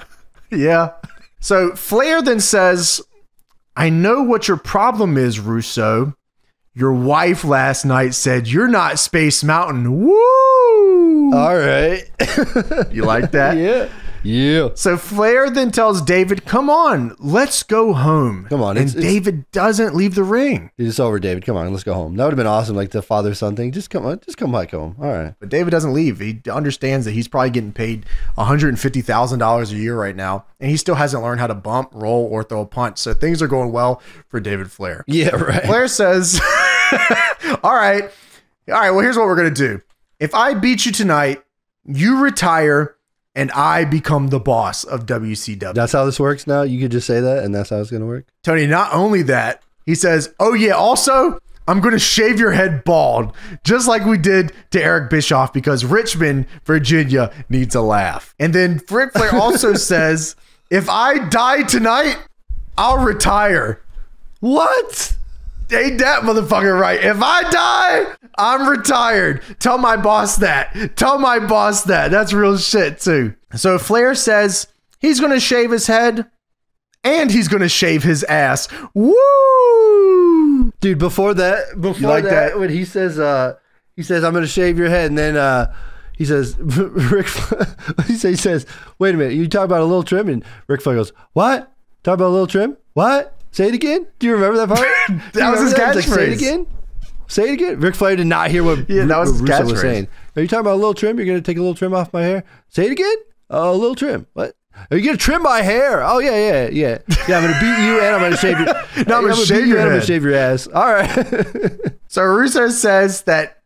Yeah. So Flair then says, "I know what your problem is, Russo. Your wife last night said you're not Space Mountain." Woo! All right. You like that? Yeah. So Flair then tells David, "Come on, let's go home." Come on. And David doesn't leave the ring. It's over, David. Come on, let's go home. That would have been awesome, like the father-son thing. Just come back home. All right. But David doesn't leave. He understands that he's probably getting paid $150,000 a year right now, and he still hasn't learned how to bump, roll, or throw a punch. So things are going well for David Flair. Yeah, right. Flair says, all right, well, here's what we're going to do. If I beat you tonight, you retire, and I become the boss of WCW. That's how this works now? You could just say that, and that's how it's going to work? Tony, not only that, he says, "Oh, yeah, also, I'm going to shave your head bald, just like we did to Eric Bischoff, because Richmond, Virginia needs a laugh." And then Ric Flair also says, "If I die tonight, I'll retire." What? Ain't that motherfucker right? If I die, I'm retired. Tell my boss that. Tell my boss that. That's real shit, too. So Flair says he's going to shave his head and he's going to shave his ass. Woo! Dude, before that, when he says, "I'm going to shave your head," and then he says, he says, "Wait a minute, you talk about a little trim?" And Ric Flair goes, "What? Talk about a little trim? What? Say it again." Do you remember that part? That was his catchphrase. Like, say it again. Say it again. Ric Flair did not hear what that was Russo was saying. "Are you talking about a little trim? You're going to take a little trim off my hair? Say it again. A little trim. What? Are you gonna trim my hair? Oh yeah. Yeah, I'm gonna beat you and I'm gonna shave your. No, I'm gonna shave your head. I'm gonna shave your ass. All right. So Russo says that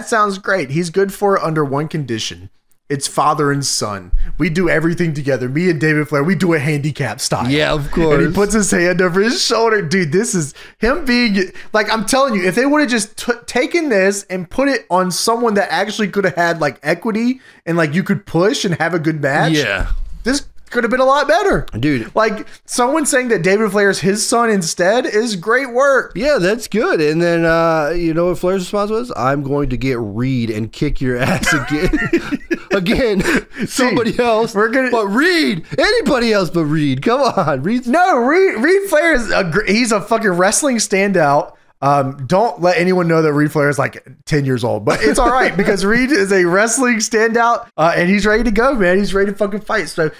sounds great. He's good for it under one condition. It's father and son. We do everything together. Me and David Flair, we do it handicap style. Yeah, of course. And he puts his hand over his shoulder. Dude, this is him being like, I'm telling you, if they would have just taken this and put it on someone that actually could have had like equity and like you could push and have a good match. Yeah. This could have been a lot better. Dude. Like someone saying that David Flair is his son instead is great work. Yeah, that's good. And then, you know what Flair's response was? I'm going to get Reed and kick your ass again. Again, somebody else. But Reed, anybody else but Reed. Come on. Reed Flair is he's a fucking wrestling standout. Don't let anyone know that Reed Flair is like 10 years old, but it's all right because Reed is a wrestling standout and he's ready to go, man. He's ready to fucking fight. So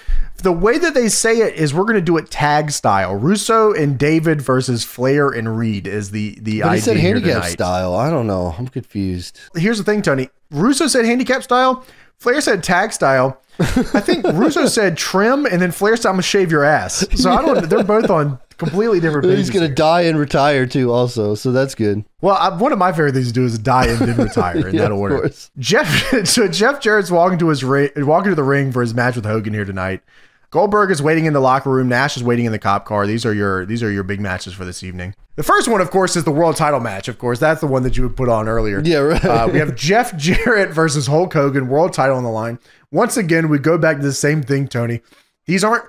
the way that they say it is we're going to do it tag style. Russo and David versus Flair and Reed is the idea. He said handicap style. I don't know. I'm confused. Here's the thing, Tony. Russo said handicap style. Flair said tag style. I think Russo said trim, and then Flair said I'm gonna shave your ass. So I don't. They're both on completely different pages. He's gonna die and retire too, also. So that's good. Well, one of my favorite things to do is die and then retire in that order. Jeff Jarrett's walking to the ring for his match with Hogan here tonight. Goldberg is waiting in the locker room. Nash is waiting in the cop car. These are your big matches for this evening. The first one, of course, is the world title match. Of course, that's the one that you would put on earlier. Yeah, right. We have Jeff Jarrett versus Hulk Hogan, world title on the line. Once again, we go back to the same thing, Tony. These aren't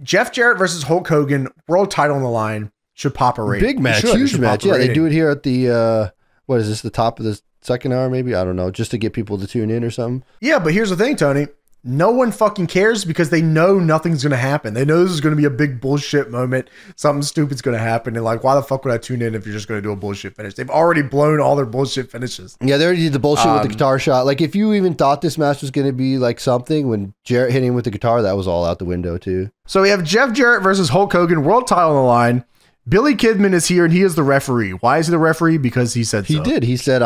Jeff Jarrett versus Hulk Hogan, world title on the line should pop a rating. Big match, huge match. Yeah, they do it here at the what is this? The top of the second hour, maybe? I don't know, just to get people to tune in or something. Yeah, but here's the thing, Tony. No one fucking cares because they know nothing's going to happen. They know this is going to be a big bullshit moment. Something stupid's going to happen. And like, why the fuck would I tune in if you're just going to do a bullshit finish? They've already blown all their bullshit finishes. Yeah, they already did the bullshit with the guitar shot. Like, if you even thought this match was going to be like something, when Jarrett hit him with the guitar, that was all out the window too. So we have Jeff Jarrett versus Hulk Hogan, world title on the line. Billy Kidman is here and he is the referee. Why is he the referee? Because he said so. He did. He said,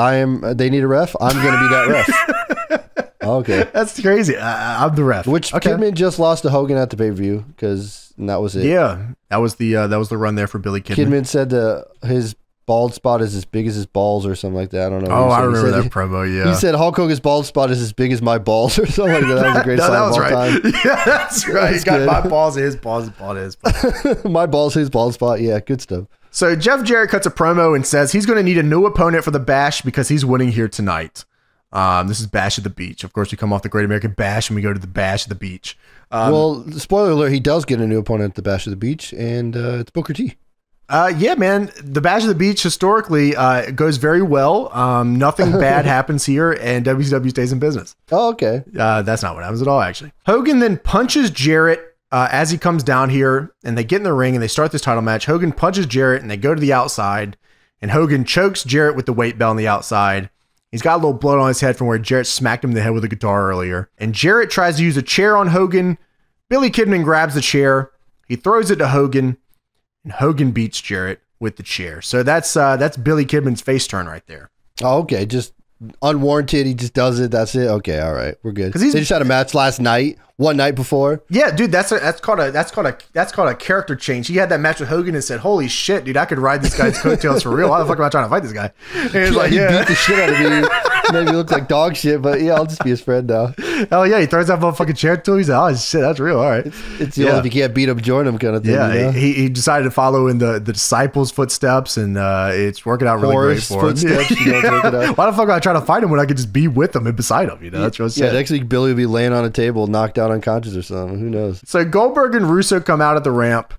they need a ref. I'm going to be that ref. Okay. That's crazy. I'm the ref. Which Kidman just lost to Hogan at the pay-per-view because that was it. Yeah. That was the run there for Billy Kidman. Kidman said his bald spot is as big as his balls or something like that. I don't know. Oh, I remember that promo, yeah. He said Hulk Hogan's bald spot is as big as my balls or something like that. That was a great sign of all time. Yeah, that's right. He's got my balls, his balls, his balls. My balls, his bald spot. Yeah, good stuff. So Jeff Jarrett cuts a promo and says he's going to need a new opponent for the Bash because he's winning here tonight. This is Bash at the Beach. Of course, we come off the Great American Bash and we go to the Bash at the Beach. Well, spoiler alert, he does get a new opponent at the Bash at the Beach, and it's Booker T. Yeah, man. The Bash at the Beach historically goes very well. Nothing bad happens here, and WCW stays in business. Oh, okay. That's not what happens at all, actually. Hogan then punches Jarrett as he comes down here, and they get in the ring and they start this title match. Hogan punches Jarrett, and they go to the outside, and Hogan chokes Jarrett with the weight belt on the outside. He's got a little blood on his head from where Jarrett smacked him in the head with a guitar earlier. And Jarrett tries to use a chair on Hogan. Billy Kidman grabs the chair. He throws it to Hogan. And Hogan beats Jarrett with the chair. So that's Billy Kidman's face turn right there. Oh, okay. Just unwarranted. He just does it. That's it. Okay. All right. We're good. They just had a match last night. One night before. Yeah, dude, that's called a character change. He had that match with Hogan and said, "Holy shit, dude, I could ride this guy's coattails for real. Why the fuck am I trying to fight this guy?" And he's like, he beat the shit out of me. Made me look like dog shit, but yeah, I'll just be his friend now. Hell yeah, he throws that motherfucking chair to him. He's like, "Oh shit, that's real. All right." It's the only if you can't beat him, join him kind of thing. Yeah, you know? he decided to follow in the disciples' footsteps, and it's working out really great for him. Yeah. Why the fuck am I trying to fight him when I could just be with him and beside him? You know, that's what yeah. Next week, Billy will be laying on a table, knocked out unconscious or something. Who knows? So Goldberg and Russo come out at the ramp.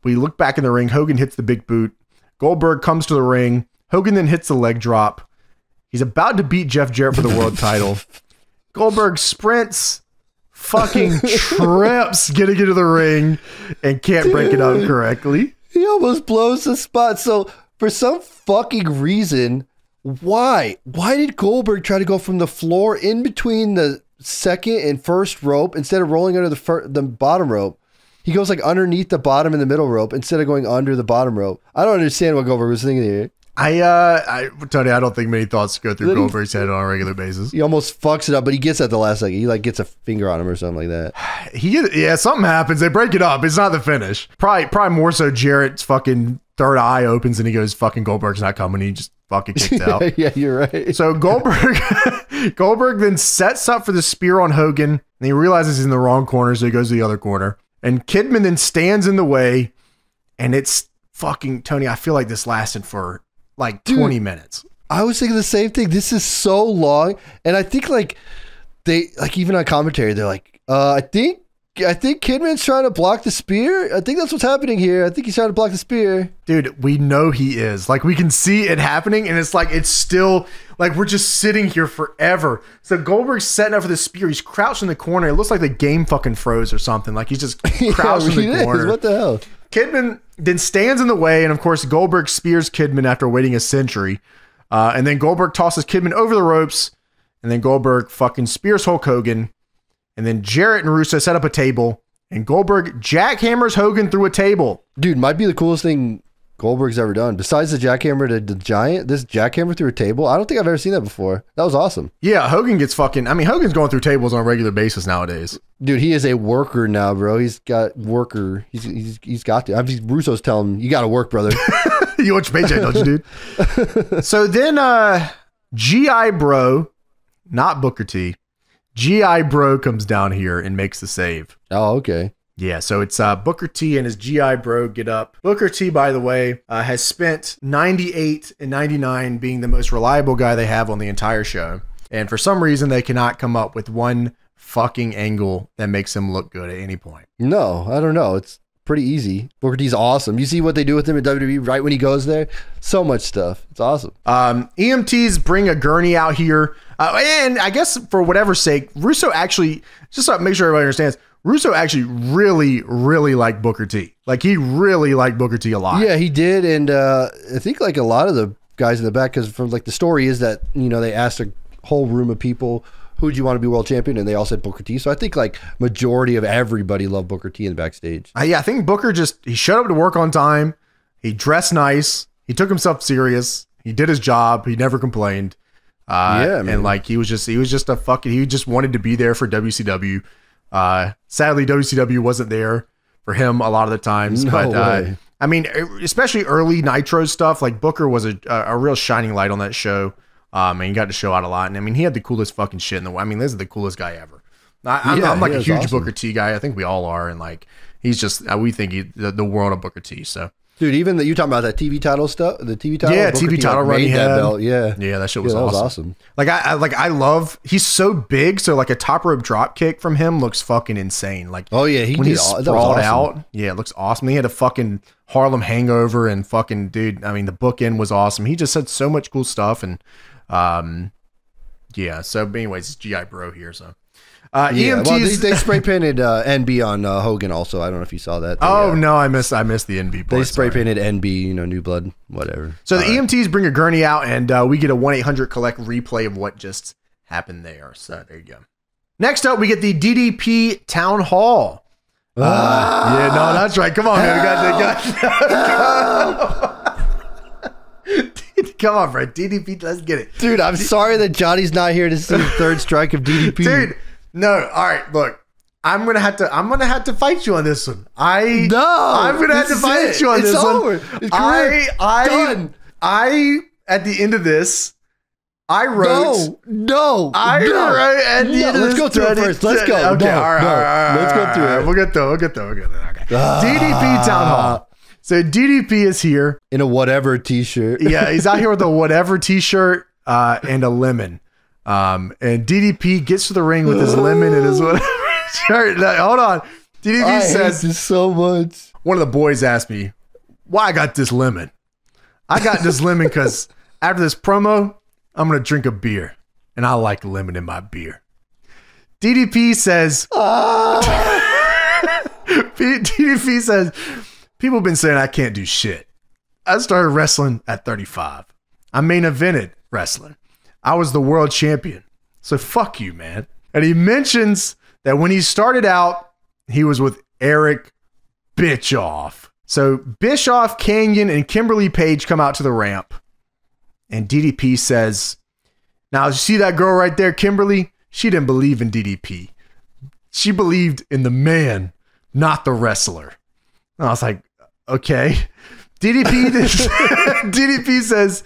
We look back in the ring. Hogan hits the big boot. Goldberg comes to the ring. Hogan then hits the leg drop. He's about to beat Jeff Jarrett for the world title. Goldberg sprints, fucking trips getting into the ring, and can't break it up correctly. He almost blows the spot. So for some fucking reason, why did Goldberg try to go from the floor in between the second and first rope instead of rolling under the bottom rope? He goes like underneath the bottom and the middle rope instead of going under the bottom rope. I don't understand what Goldberg was thinking here. Tony, I don't think many thoughts go through Goldberg's head on a regular basis. He almost fucks it up, but he gets at the last second. He like gets a finger on him or something like that. Something happens. They break it up. It's not the finish. Probably more so Jarrett's fucking third eye opens and he goes, fucking Goldberg's not coming. He just fucking kicks out. Yeah, you're right. So Goldberg then sets up for the spear on Hogan and he realizes he's in the wrong corner, so he goes to the other corner. And Kidman then stands in the way, and it's fucking, Tony, I feel like this lasted for like 20 minutes. I was thinking the same thing. This is so long. And I think like they, like even on commentary, they're like, I think Kidman's trying to block the spear. I think that's what's happening here. I think he's trying to block the spear. Dude, we know he is. Like we can see it happening and it's like, it's still like we're just sitting here forever. So Goldberg's setting up for the spear. He's crouched in the corner. It looks like the game fucking froze or something. Like he's just crouched in the corner. What the hell? Kidman then stands in the way, and of course, Goldberg spears Kidman after waiting a century. And then Goldberg tosses Kidman over the ropes, and then Goldberg fucking spears Hulk Hogan. And then Jarrett and Russo set up a table, and Goldberg jackhammers Hogan through a table. Dude, might be the coolest thing Goldberg's ever done. Besides the jackhammer to the Giant, this jackhammer through a table, I don't think I've ever seen that before. That was awesome. Yeah, Hogan gets fucking, I mean, Hogan's going through tables on a regular basis nowadays. Dude, he is a worker now, bro. He's got worker. He's got to. I mean, Russo's telling him, you got to work, brother. You want your paycheck, don't you, dude? So then G.I. Bro, not Booker T, G.I. Bro comes down here and makes the save. Oh, okay. Yeah, so it's Booker T and his G.I. Bro get up. Booker T, by the way, has spent 98 and 99 being the most reliable guy they have on the entire show. And for some reason, they cannot come up with one fucking angle that makes him look good at any point. No, I don't know. It's pretty easy. Booker T's awesome. You see what they do with him in WWE right when he goes there? So much stuff. It's awesome. EMTs bring a gurney out here. And I guess for whatever sake, Russo actually, just to make sure everybody understands, Russo actually really, really liked Booker T. Like, he really liked Booker T a lot. Yeah, he did. And I think, like, a lot of the guys in the back, because from, like, the story is that, you know, they asked a whole room of people, who do you want to be world champion? And they all said Booker T. So I think, like, majority of everybody loved Booker T in the backstage. Yeah, I think Booker he showed up to work on time. He dressed nice. He took himself serious. He did his job. He never complained. Yeah, man. And, like, he just a fucking, he just wanted to be there for WCW. Sadly, WCW wasn't there for him a lot of the times, but I mean, especially early Nitro stuff, like Booker was a real shining light on that show. And he got to show out a lot. And I mean, he had the coolest fucking shit in the world. I mean, this is the coolest guy ever. I'm like a huge awesome Booker T guy. I think we all are. And like, he's just, we think the world of Booker T. So, dude, even you talking about that TV title stuff, the TV title, yeah, Booker TV title run he had. Belt. Yeah, that shit was awesome. Like I love. He's so big, so like a top rope drop kick from him looks fucking insane. Like, oh yeah, when he's sprawled out, yeah, it looks awesome. He had a fucking Harlem Hangover and fucking dude. I mean, the bookend was awesome. He just said so much cool stuff and yeah. So, anyways, it's G.I. Bro here. So. EMTs, well, they spray painted NB on Hogan also. I don't know if you saw that. No, I missed the NB part. They spray painted NB, you know, New Blood, whatever. So the EMTs bring a gurney out, and we get a 1-800-collect replay of what just happened there. So there you go. Next up, we get the DDP Town Hall. Yeah, no, that's right. Come on, man. Come on, bro. DDP, let's get it. Dude, I'm sorry that Johnny's not here to see the third strike of DDP. Dude. No, all right. Look, I'm gonna have to fight you on this one. I'm gonna have to fight you on this one. It's done. At the end of this, I wrote. No. Wrote at the end of this. Let's go through it first. Let's go. Okay, all right. Let's go through it. We'll get through it. Okay. DDP Town Hall. So DDP is here in a whatever t-shirt. Yeah, he's out here with a whatever t-shirt and a lemon. And DDP gets to the ring with his lemon and his whatever shirt. Hold on. DDP says this so much. One of the boys asked me why I got this lemon. I got this lemon because after this promo, I'm going to drink a beer. And I like lemon in my beer. DDP says, DDP says, people have been saying I can't do shit. I started wrestling at 35. I main evented wrestling. I was the world champion. So fuck you, man. And he mentions that when he started out, he was with Eric Bischoff. So Bischoff, Canyon, and Kimberly Page come out to the ramp. And DDP says, now, you see that girl right there, Kimberly? She didn't believe in DDP. She believed in the man, not the wrestler. And I was like, okay. DDP says,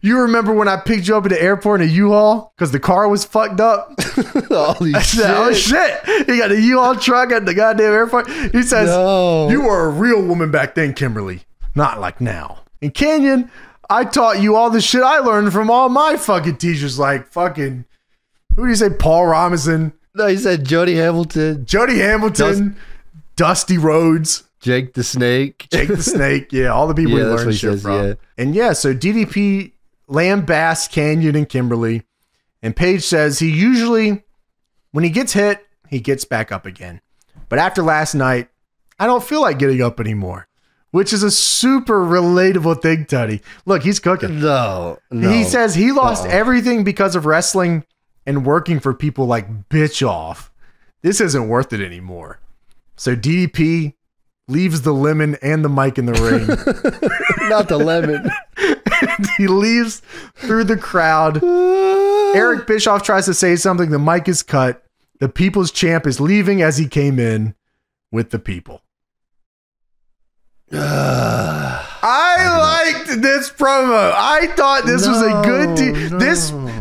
you remember when I picked you up at the airport in a U-Haul because the car was fucked up? Holy shit. Oh shit. He got a U-Haul truck at the goddamn airport. He says, no. You were a real woman back then, Kimberly. Not like now. And Canyon, I taught you all the shit I learned from all my fucking teachers, like fucking, who do you say, Paul Robinson? No, he said Jody Hamilton. Dusty Rhodes. Jake the Snake. Yeah, all the people he learned shit from. Yeah. And yeah, so DDP lambasts Canyon and Kimberly. And Paige says he usually, when he gets hit, he gets back up again. But after last night, I don't feel like getting up anymore. Which is a super relatable thing, Tony. Look, he's cooking. No. He says he lost everything because of wrestling and working for people like Bischoff. This isn't worth it anymore. So DDP leaves the lemon and the mic in the ring. Not the lemon. He leaves through the crowd. Eric Bischoff tries to say something. The mic is cut. The People's Champ is leaving as he came in with the people. I liked this promo. I thought this was a good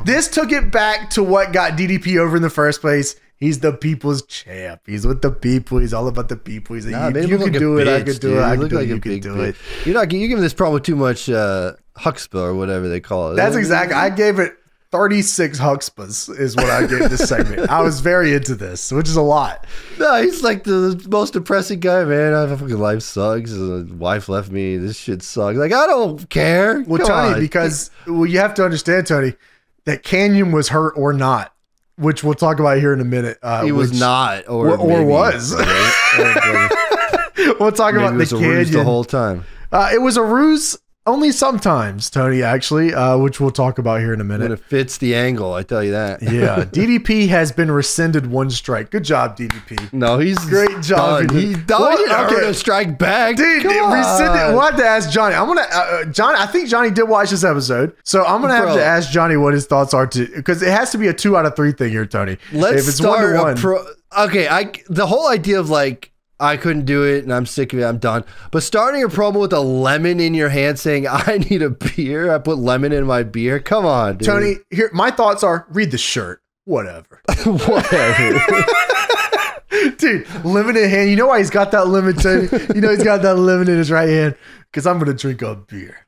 This took it back to what got DDP over in the first place. He's the people's champ. He's with the people. He's all about the people. He's like, you can do it. I could do it. I could do it. You can do it. You're giving this promo too much huxpah or whatever they call it. That's exactly. I gave it 36 huxpas is what I gave this segment. I was very into this, which is a lot. No, he's like the most depressing guy, man. My fucking life sucks. His wife left me. This shit sucks. Like, I don't care. Well, Tony, because you have to understand, Tony, that Canyon was hurt or not, which we'll talk about here in a minute. He was not, or was. We'll talk about the Canyon the whole time. It was a ruse. Only sometimes, Tony, actually, which we'll talk about here in a minute. When it fits the angle, I tell you that. Yeah, DDP has been rescinded one strike. Good job, DDP. No, he's great job. Done. He's done. Okay, strike back. Dude, rescinded. We'll have to ask Johnny. I'm gonna, Johnny. I think Johnny did watch this episode, so I'm gonna have to ask Johnny what his thoughts are too, because it has to be a 2 out of 3 thing here, Tony. Let's if it's start 1-1. Okay, the whole idea of like, I couldn't do it and I'm sick of it, I'm done. But starting a promo with a lemon in your hand saying, I need a beer, I put lemon in my beer. Come on, dude. Tony, here, my thoughts are, read the shirt. Whatever. Whatever. Dude, lemon in hand. You know why he's got that lemon, Tony? You know he's got that lemon in his right hand? Because I'm going to drink a beer.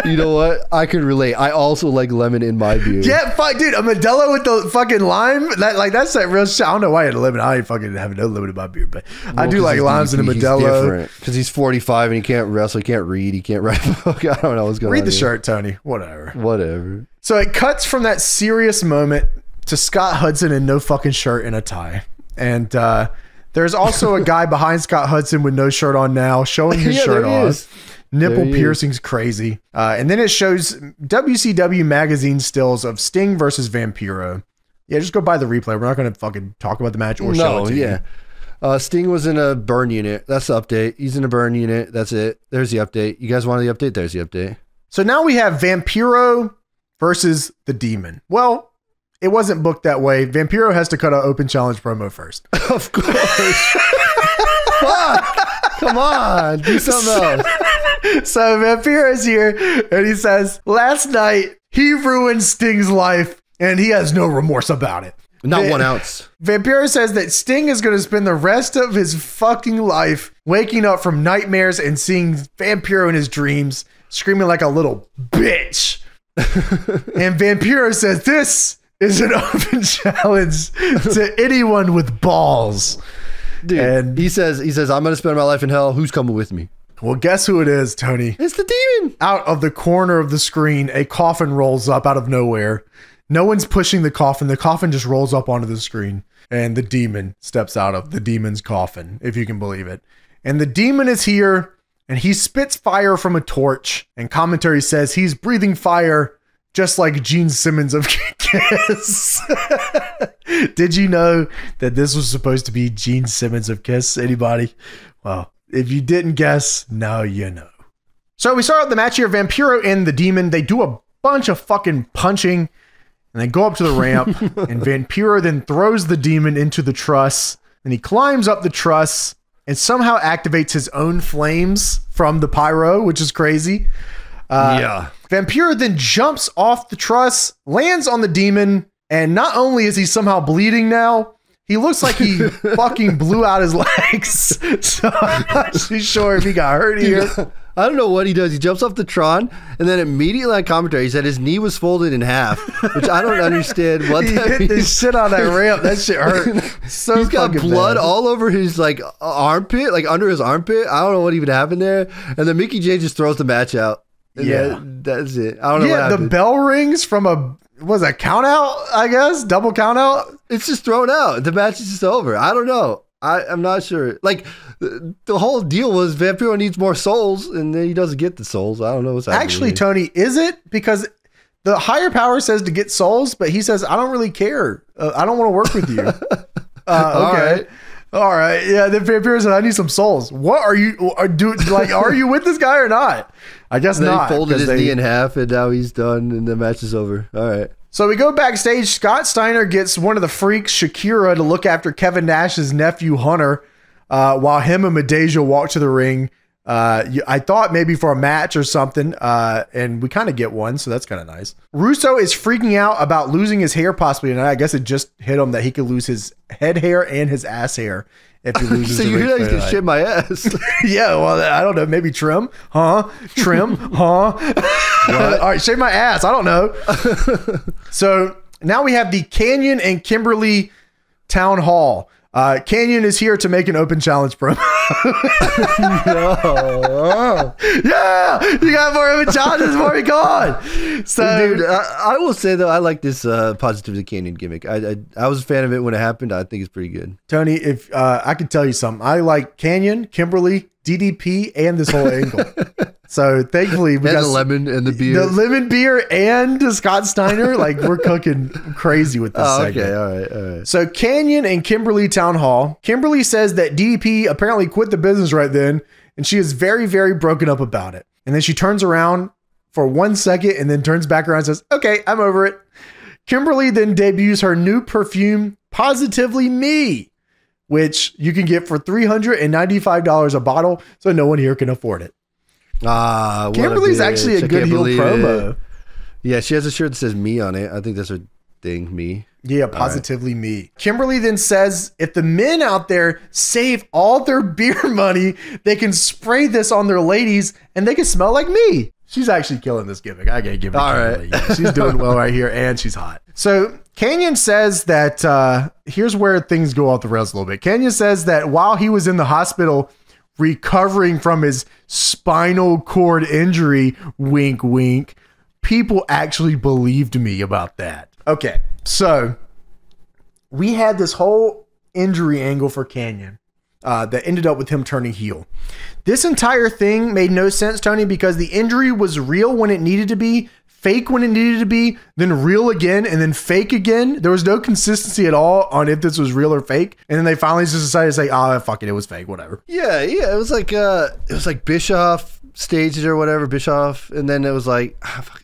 You know what? I can relate. I also like lemon in my beer. Yeah, fuck, dude. A Modelo with the fucking lime. That's that real shit. I don't know why I had a lemon. I ain't fucking having no lemon in my beer, but I do like limes in a Modelo. Because he's 45 and he can't wrestle, he can't read, he can't write a book. I don't know what's going on. Read the shirt, Tony. Whatever. So it cuts from that serious moment to Scott Hudson in no fucking shirt and a tie. And there's also a guy behind Scott Hudson with no shirt on now, showing his shirt off. Nipple piercing's crazy. And then it shows WCW magazine stills of Sting versus Vampiro. Yeah, just go buy the replay. We're not going to fucking talk about the match or show it to you. Sting was in a burn unit. That's the update. He's in a burn unit. That's it. There's the update. You guys wanted the update? There's the update. So now we have Vampiro versus the Demon. Well, it wasn't booked that way. Vampiro has to cut an open challenge promo first. Of course. Fuck. Come on. Do something else. So Vampiro's here and he says, last night he ruined Sting's life and he has no remorse about it. Not 1 ounce. Vampiro says that Sting is going to spend the rest of his fucking life waking up from nightmares and seeing Vampiro in his dreams, screaming like a little bitch. And Vampiro says, this is an open challenge to anyone with balls. Dude, and he says, I'm going to spend my life in hell. Who's coming with me? Well, guess who it is, Tony? It's the Demon. Out of the corner of the screen, a coffin rolls up out of nowhere. No one's pushing the coffin. The coffin just rolls up onto the screen. And the Demon steps out of the Demon's coffin, if you can believe it. And the Demon is here, and he spits fire from a torch. And commentary says he's breathing fire just like Gene Simmons of Kiss. Did you know that this was supposed to be Gene Simmons of Kiss? Anybody? Well, if you didn't guess, now you know. So we start out the match here. Vampiro and the Demon, they do a bunch of fucking punching, and they go up to the ramp, and Vampiro then throws the Demon into the truss, and he climbs up the truss and somehow activates his own flames from the pyro, which is crazy. Vampiro then jumps off the truss, lands on the Demon, and not only is he somehow bleeding now, he looks like he fucking blew out his legs. So I'm not too sure if he got hurt here. I don't know what he does. He jumps off the Tron, and then immediately on commentary, he said his knee was folded in half, which I don't understand what he that hit means. this shit on that ramp. That shit hurt. So he's got blood bad. all over his like armpit, like under his armpit. I don't know what even happened there. And then Mickey J just throws the match out. And that's it. I don't know what happened. The bell rings from a count out, I guess? Double count out? It's just thrown out. The match is just over. I don't know. I'm not sure. Like, the whole deal was Vampiro needs more souls, and then he doesn't get the souls. I don't know what's happening. Actually, Tony, is it? Because the higher power says to get souls, but he says, I don't really care. I don't want to work with you. Okay. All right. Yeah, then Vampiro said, I need some souls. What are you, are you with this guy or not? I guess not. He folded his knee in half, and now he's done, and the match is over. All right. So we go backstage. Scott Steiner gets one of the freaks, Shakira, to look after Kevin Nash's nephew, Hunter, while him and Madeja walk to the ring. I thought maybe for a match or something, and we kind of get one, so that's kind of nice. Russo is freaking out about losing his hair possibly, and I guess it just hit him that he could lose his head hair and his ass hair if he loses. So you hear that he's gonna shit my ass? Yeah, well, I don't know. Maybe trim, huh? Trim, huh? All right, shave my ass. I don't know. So now we have the Canyon and Kimberly Town Hall. Canyon is here to make an open challenge promo. No. Yeah, you got more open challenges before we go on. So, dude, I will say though, I like this Positively Canyon gimmick. I was a fan of it when it happened. I think it's pretty good. Tony, if I can tell you something, I like Canyon, Kimberly, DDP, and this whole angle. So thankfully we got the lemon and the beer, the lemon beer, and Scott Steiner. Like, we're cooking crazy with this segment. Okay, all right. So Canyon and Kimberly Town Hall. Kimberly says that DDP apparently quit the business right then, and she is very, very broken up about it. And then she turns around for 1 second and then turns back around and says, okay, I'm over it. Kimberly then debuts her new perfume, Positively Me, which you can get for $395 a bottle, so no one here can afford it. Kimberly's actually a good heel promo. Yeah, she has a shirt that says me on it. I think that's her thing, me. Yeah, Positively Me. Kimberly then says if the men out there save all their beer money, they can spray this on their ladies and they can smell like me. She's actually killing this gimmick. I gotta give it to Kimberly. Yeah, she's doing well right here, and she's hot. So Canyon says that here's where things go off the rails a little bit. Canyon says that while he was in the hospital recovering from his spinal cord injury, wink, wink, people actually believed me about that. Okay, so we had this whole injury angle for Canyon that ended up with him turning heel. This entire thing made no sense, Tony, because the injury was real when it needed to be, fake when it needed to be, then real again, and then fake again. There was no consistency at all on if this was real or fake. And then they finally just decided to say, oh, fuck it, it was fake, whatever. Yeah. It was like Bischoff staged it or whatever, Bischoff, and then it was like,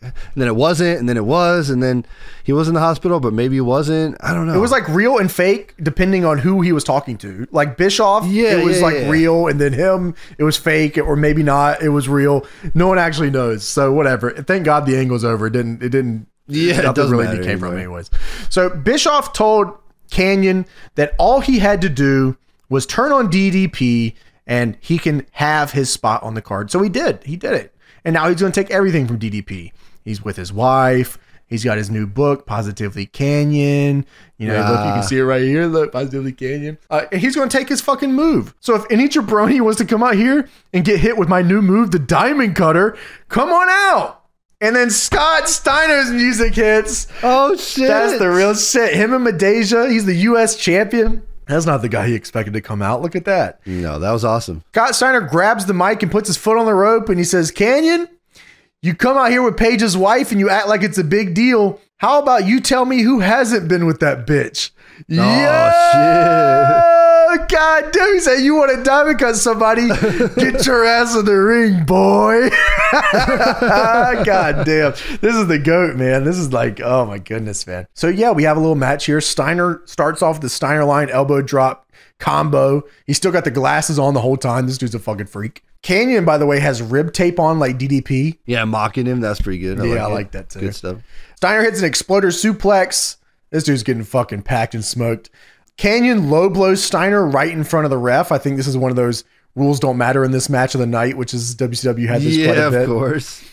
and then it wasn't, and then it was, and then he was in the hospital, but maybe he wasn't. I don't know. It was like real and fake depending on who he was talking to. Like Bischoff, it was real, and then him, it was fake, or maybe not, it was real. No one actually knows. So whatever. Thank God the angle's over. It didn't it doesn't really matter came from anyways. So Bischoff told Canyon that all he had to do was turn on DDP and he can have his spot on the card. So he did it. And now he's going to take everything from DDP. He's with his wife. He's got his new book, Positively Canyon. You know, look, you can see it right here. Look, Positively Canyon. And he's going to take his fucking move. So if any jabroni was to come out here and get hit with my new move, the Diamond Cutter, come on out. And then Scott Steiner's music hits. Oh, shit. That's the real shit. Him and Madeja, he's the U.S. champion. That's not the guy he expected to come out. Look at that. No, that was awesome. Scott Steiner grabs the mic and puts his foot on the rope and he says, Canyon, you come out here with Paige's wife and you act like it's a big deal. How about you tell me who hasn't been with that bitch? Oh, shit. God damn, he said, you want to diamond cut somebody? Get your ass in the ring, boy. God damn. This is the GOAT, man. This is like, oh my goodness, man. So yeah, we have a little match here. Steiner starts off the Steiner line elbow drop combo. He's still got the glasses on the whole time. This dude's a fucking freak. Canyon, by the way, has rib tape on like DDP. Yeah, mocking him. That's pretty good. I like that too. Good stuff. Steiner hits an exploder suplex. This dude's getting fucking packed and smoked. Canyon low blows Steiner right in front of the ref. I think this is one of those rules don't matter in this match of the night, which is WCW had this quite a bit. Yeah, of course.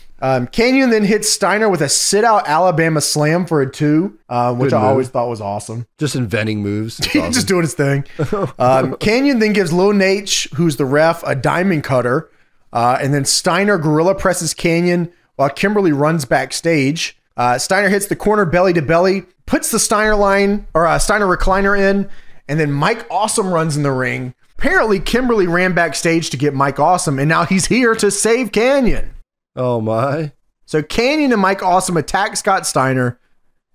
Canyon then hits Steiner with a sit-out Alabama slam for a 2, which I always thought was awesome. Just inventing moves. Awesome. Just doing his thing. Canyon then gives Lil Nate, who's the ref, a diamond cutter. And then Steiner gorilla presses Canyon while Kimberly runs backstage. Steiner hits the corner belly to belly, puts the Steiner line or Steiner recliner in, and then Mike Awesome runs in the ring. Apparently, Kimberly ran backstage to get Mike Awesome, and now he's here to save Canyon. Oh my. So Canyon and Mike Awesome attack Scott Steiner,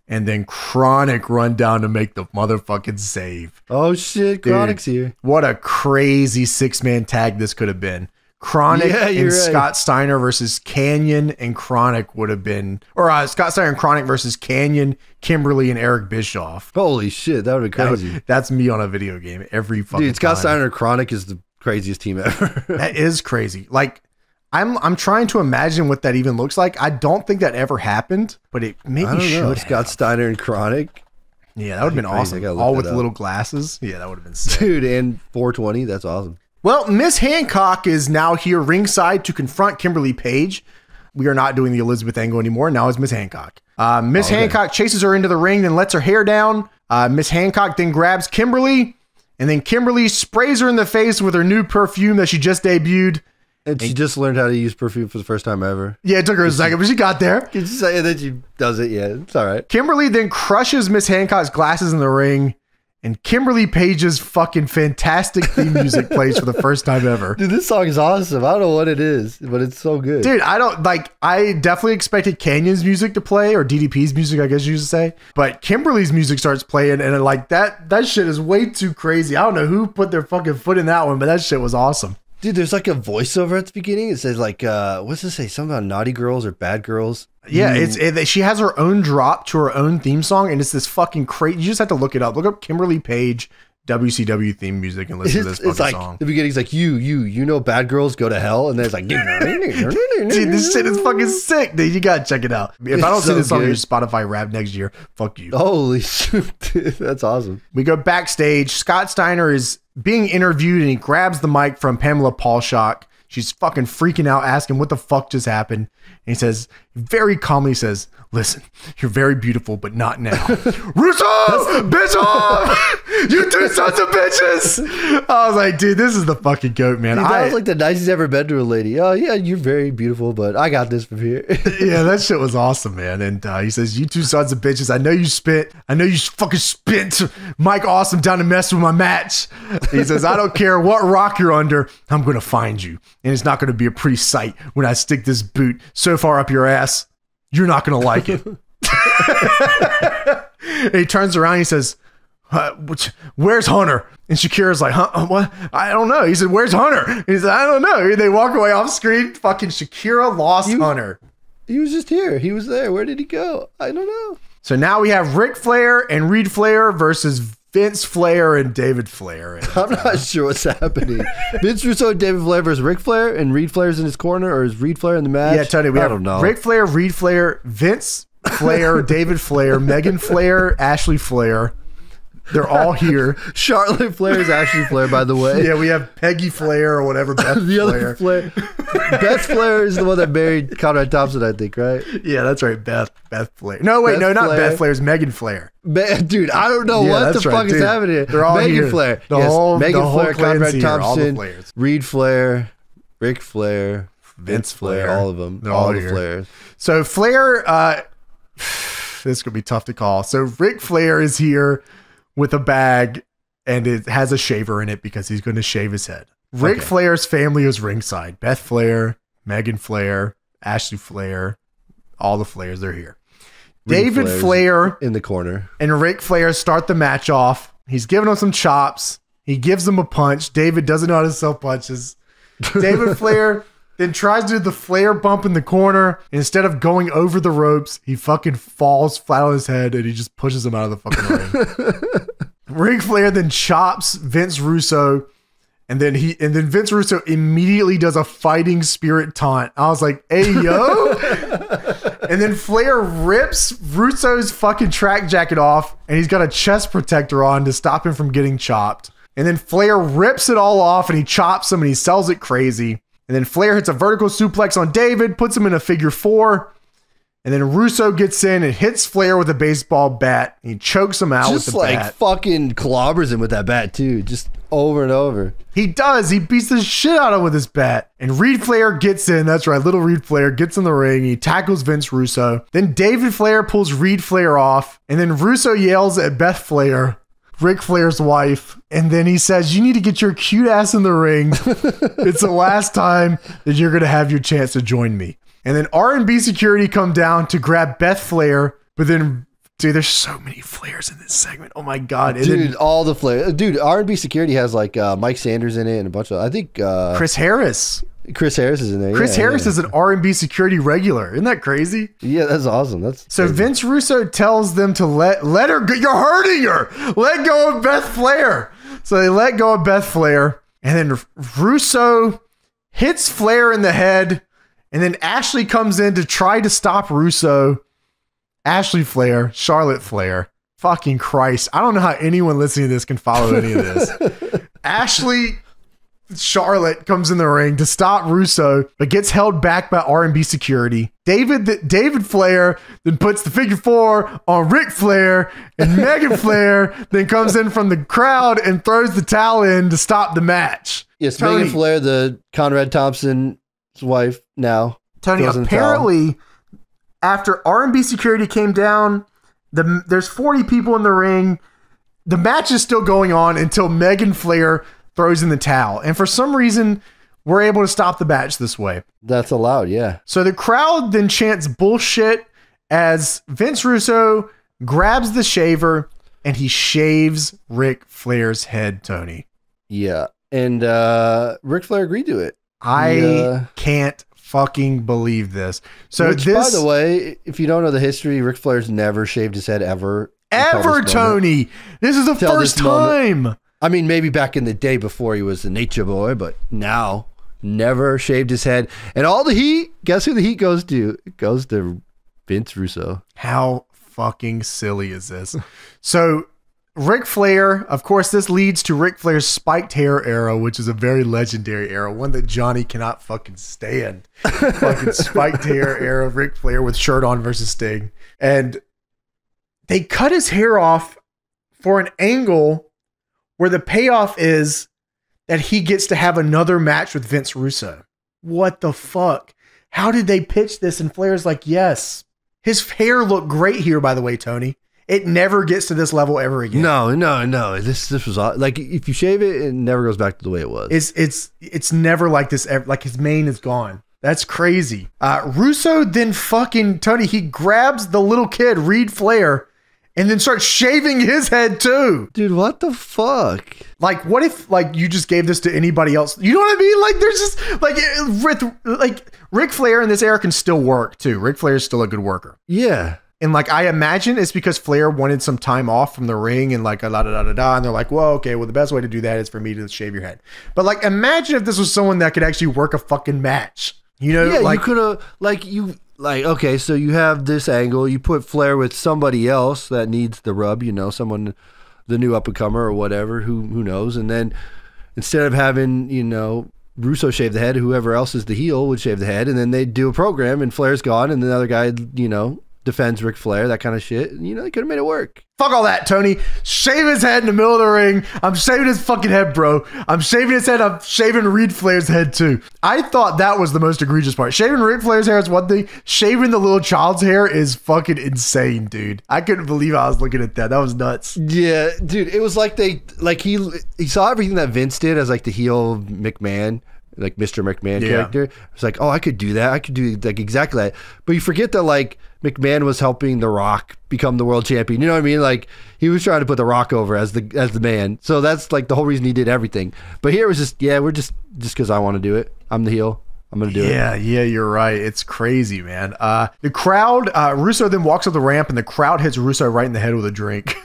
and then Chronic run down to make the motherfucking save. Oh shit, Chronic's here. What a crazy 6-man tag this could have been. Chronic and Scott Steiner versus Canyon and Chronic would have been, or Scott Steiner and Chronic versus Canyon, Kimberly, and Eric Bischoff. Holy shit, that would be crazy. That's me on a video game every fucking Dude, Scott time. Steiner and Chronic is the craziest team ever. That is crazy. Like, I'm trying to imagine what that even looks like. I don't think that ever happened, but it maybe should. Scott Steiner and Chronic. Yeah, that would have been awesome. All with little glasses. Yeah, that would have been sick. Dude, and 420, that's awesome. Well, Miss Hancock is now here ringside to confront Kimberly Page. We are not doing the Elizabeth angle anymore. Now it's Miss Hancock. Miss Hancock chases her into the ring, then lets her hair down. Miss Hancock then grabs Kimberly, and then Kimberly sprays her in the face with her new perfume that she just debuted. And she just learned how to use perfume for the first time ever. Yeah, it took her a second, but she got there. Can you say that she does it? Yeah, it's all right. Kimberly then crushes Miss Hancock's glasses in the ring. And Kimberly Page's fucking fantastic theme music plays for the first time ever. Dude, this song is awesome. I don't know what it is, but it's so good. Dude, I definitely expected Canyon's music to play, or DDP's music, I guess you should say. But Kimberly's music starts playing, and like that shit is way too crazy. I don't know who put their fucking foot in that one, but that shit was awesome. Dude, there's like a voiceover at the beginning. It says like, what's it say? Something about naughty girls or bad girls. Yeah, she has her own drop to her own theme song, and it's this fucking crazy. You just have to look it up. Look up Kimberly Page WCW theme music and listen to this fucking like, song. The begining's like, you know bad girls go to hell, and there's like, dude, this shit is fucking sick, dude. You gotta check it out. If I don't see this on your Spotify rap next year, fuck you. Holy shit, dude, that's awesome. We go backstage. Scott Steiner is being interviewed, and he grabs the mic from Pamela Paulshock. She's fucking freaking out, asking what the fuck just happened. And he says, very calmly says, listen, you're very beautiful, but not now. Russo! Bischoff! You two sons of bitches! I was like, dude, this is the fucking GOAT, man. Dude, that was like the nicest ever been to a lady. Oh, yeah, you're very beautiful, but I got this from here. Yeah, that shit was awesome, man. And he says, you two sons of bitches, I know you fucking spent Mike Awesome down to mess with my match. He says, I don't care what rock you're under, I'm going to find you. And it's not going to be a pretty sight when I stick this boot so far up your ass, you're not going to like it. And he turns around and he says, where's Hunter? And Shakira's like, huh? What? I don't know. He said, where's Hunter? And he said, I don't know. And they walk away off screen. Fucking Shakira lost Hunter. He was just here. He was there. Where did he go? I don't know. So now we have Ric Flair and Reed Flair versus Vince Flair and David Flair. And, I'm not sure what's happening. Vince Russo and David Flair versus Ric Flair, and Reed Flair's in his corner, or is Reed Flair in the match? Yeah, Tony, I don't know. Ric Flair, Reed Flair, Vince Flair, David Flair, Megan Flair, Ashley Flair. They're all here. Charlotte Flair is Ashley Flair, by the way. Yeah, we have Peggy Flair or whatever. Beth the other Flair. Beth Flair is the one that married Conrad Thompson, I think, right? Yeah, that's right. Beth Flair. No, wait, not Beth Flair. It's Megan Flair. Dude, I don't know what the fuck is happening here. They're all Megan here. Flair. Megan Flair, Conrad Thompson, Reed Flair, Ric Flair, Vince Flair, all of them. All the Flairs. So Flair, this could be tough to call. So Ric Flair is here with a bag, and it has a shaver in it because he's going to shave his head. Ric Flair's family is ringside. Beth Flair, Megan Flair, Ashley Flair, all the Flairs, they're here. David Flair in the corner. And Ric Flair start the match off. He's giving him some chops. He gives him a punch. David doesn't know how to sell punches. David Flair then tries to do the Flair bump in the corner. Instead of going over the ropes, he fucking falls flat on his head and he just pushes him out of the fucking ring. Ric Flair then chops Vince Russo. And then Vince Russo immediately does a fighting spirit taunt. I was like, hey, yo. And then Flair rips Russo's fucking track jacket off, and he's got a chest protector on to stop him from getting chopped. And then Flair rips it all off, and he chops him, and he sells it crazy. And then Flair hits a vertical suplex on David, puts him in a figure 4. And then Russo gets in and hits Flair with a baseball bat. And he chokes him out with the bat. Just like fucking clobbers him with that bat too. Just over and over. He does. He beats the shit out of him with his bat. And Reed Flair gets in. That's right. Little Reed Flair gets in the ring. He tackles Vince Russo. Then David Flair pulls Reed Flair off. And then Russo yells at Beth Flair, Ric Flair's wife. And then he says, you need to get your cute ass in the ring. It's the last time that you're going to have your chance to join me. And then R&B security come down to grab Beth Flair. But then, dude, there's so many Flairs in this segment. Oh my God. And dude, then, all the Flair. Dude, R&B security has like Mike Sanders in it and a bunch of, I think. Chris Harris. Chris Harris is in there. Chris Harris is an R&B security regular. Isn't that crazy? Yeah, that's awesome. That's so crazy. Vince Russo tells them to let her go. You're hurting her. Let go of Beth Flair. So they let go of Beth Flair. And then Russo hits Flair in the head. And then Ashley comes in to try to stop Russo. Ashley Flair, Charlotte Flair. Fucking Christ. I don't know how anyone listening to this can follow any of this. Ashley Charlotte comes in the ring to stop Russo, but gets held back by R&B security. David Flair then puts the figure 4 on Ric Flair, and Megan Flair then comes in from the crowd and throws the towel in to stop the match. Yes, Tony, Megan Flair, the Conrad Thompson's wife now. Tony, apparently, after R&B security came down, there's 40 people in the ring. The match is still going on until Megan Flair throws in the towel. And for some reason, we're able to stop the match this way. That's allowed, yeah. So the crowd then chants bullshit as Vince Russo grabs the shaver and he shaves Ric Flair's head, Tony. Yeah. And Ric Flair agreed to it. I can't fucking believe this. So which, by the way, if you don't know the history, Ric Flair's never shaved his head ever. Ever, Tony. This is the first time. I mean, maybe back in the day before he was the Nature Boy, but now never shaved his head. And all the heat, guess who the heat goes to? It goes to Vince Russo. How fucking silly is this? So Ric Flair, of course, this leads to Ric Flair's spiked hair era, which is a very legendary era, one that Johnny cannot fucking stand. Fucking spiked hair era of Ric Flair with shirt on versus Sting. And they cut his hair off for an angle where the payoff is that he gets to have another match with Vince Russo. What the fuck? How did they pitch this? And Flair's like, yes. His hair looked great here, by the way, Tony. It never gets to this level ever again. No. This was like, if you shave it, it never goes back to the way it was. It's never like this ever. Like his mane is gone. That's crazy. Russo then fucking, Tony, he grabs the little kid, Reed Flair, and then starts shaving his head too. Dude, what the fuck? Like, what if like you just gave this to anybody else? You know what I mean? Like, there's just Ric Flair in this era can still work too. Ric Flair is still a good worker. Yeah. And like, I imagine it's because Flair wanted some time off from the ring and like and they're like, well, okay, well, the best way to do that is for me to shave your head. But like, imagine if this was someone that could actually work a fucking match. You know, yeah, like, you could have okay, so you have this angle, you put Flair with somebody else that needs the rub, you know, someone, the new up and comer or whatever, who knows, and then instead of having, you know, Russo shave the head, whoever else is the heel would shave the head, and then they'd do a program and Flair's gone and the other guy, you know, defends Ric Flair, that kind of shit. You know, they could have made it work. Fuck all that, Tony. Shave his head in the middle of the ring. I'm shaving his fucking head, bro. I'm shaving his head. I'm shaving Reed Flair's head too. I thought that was the most egregious part. Shaving Ric Flair's hair is one thing. Shaving the little child's hair is fucking insane, dude. I couldn't believe I was looking at that. That was nuts. Yeah, dude. It was like he saw everything that Vince did as like the heel McMahon, like Mr. McMahon character. It's like, oh, I could do that. I could do like exactly that. But you forget that like McMahon was helping The Rock become the world champion. You know what I mean? Like he was trying to put The Rock over as the man. So that's like the whole reason he did everything. But here it was just, we're just because I want to do it. I'm the heel. I'm going to do it. Yeah, you're right. It's crazy, man. The crowd, Russo then walks up the ramp and the crowd hits Russo right in the head with a drink.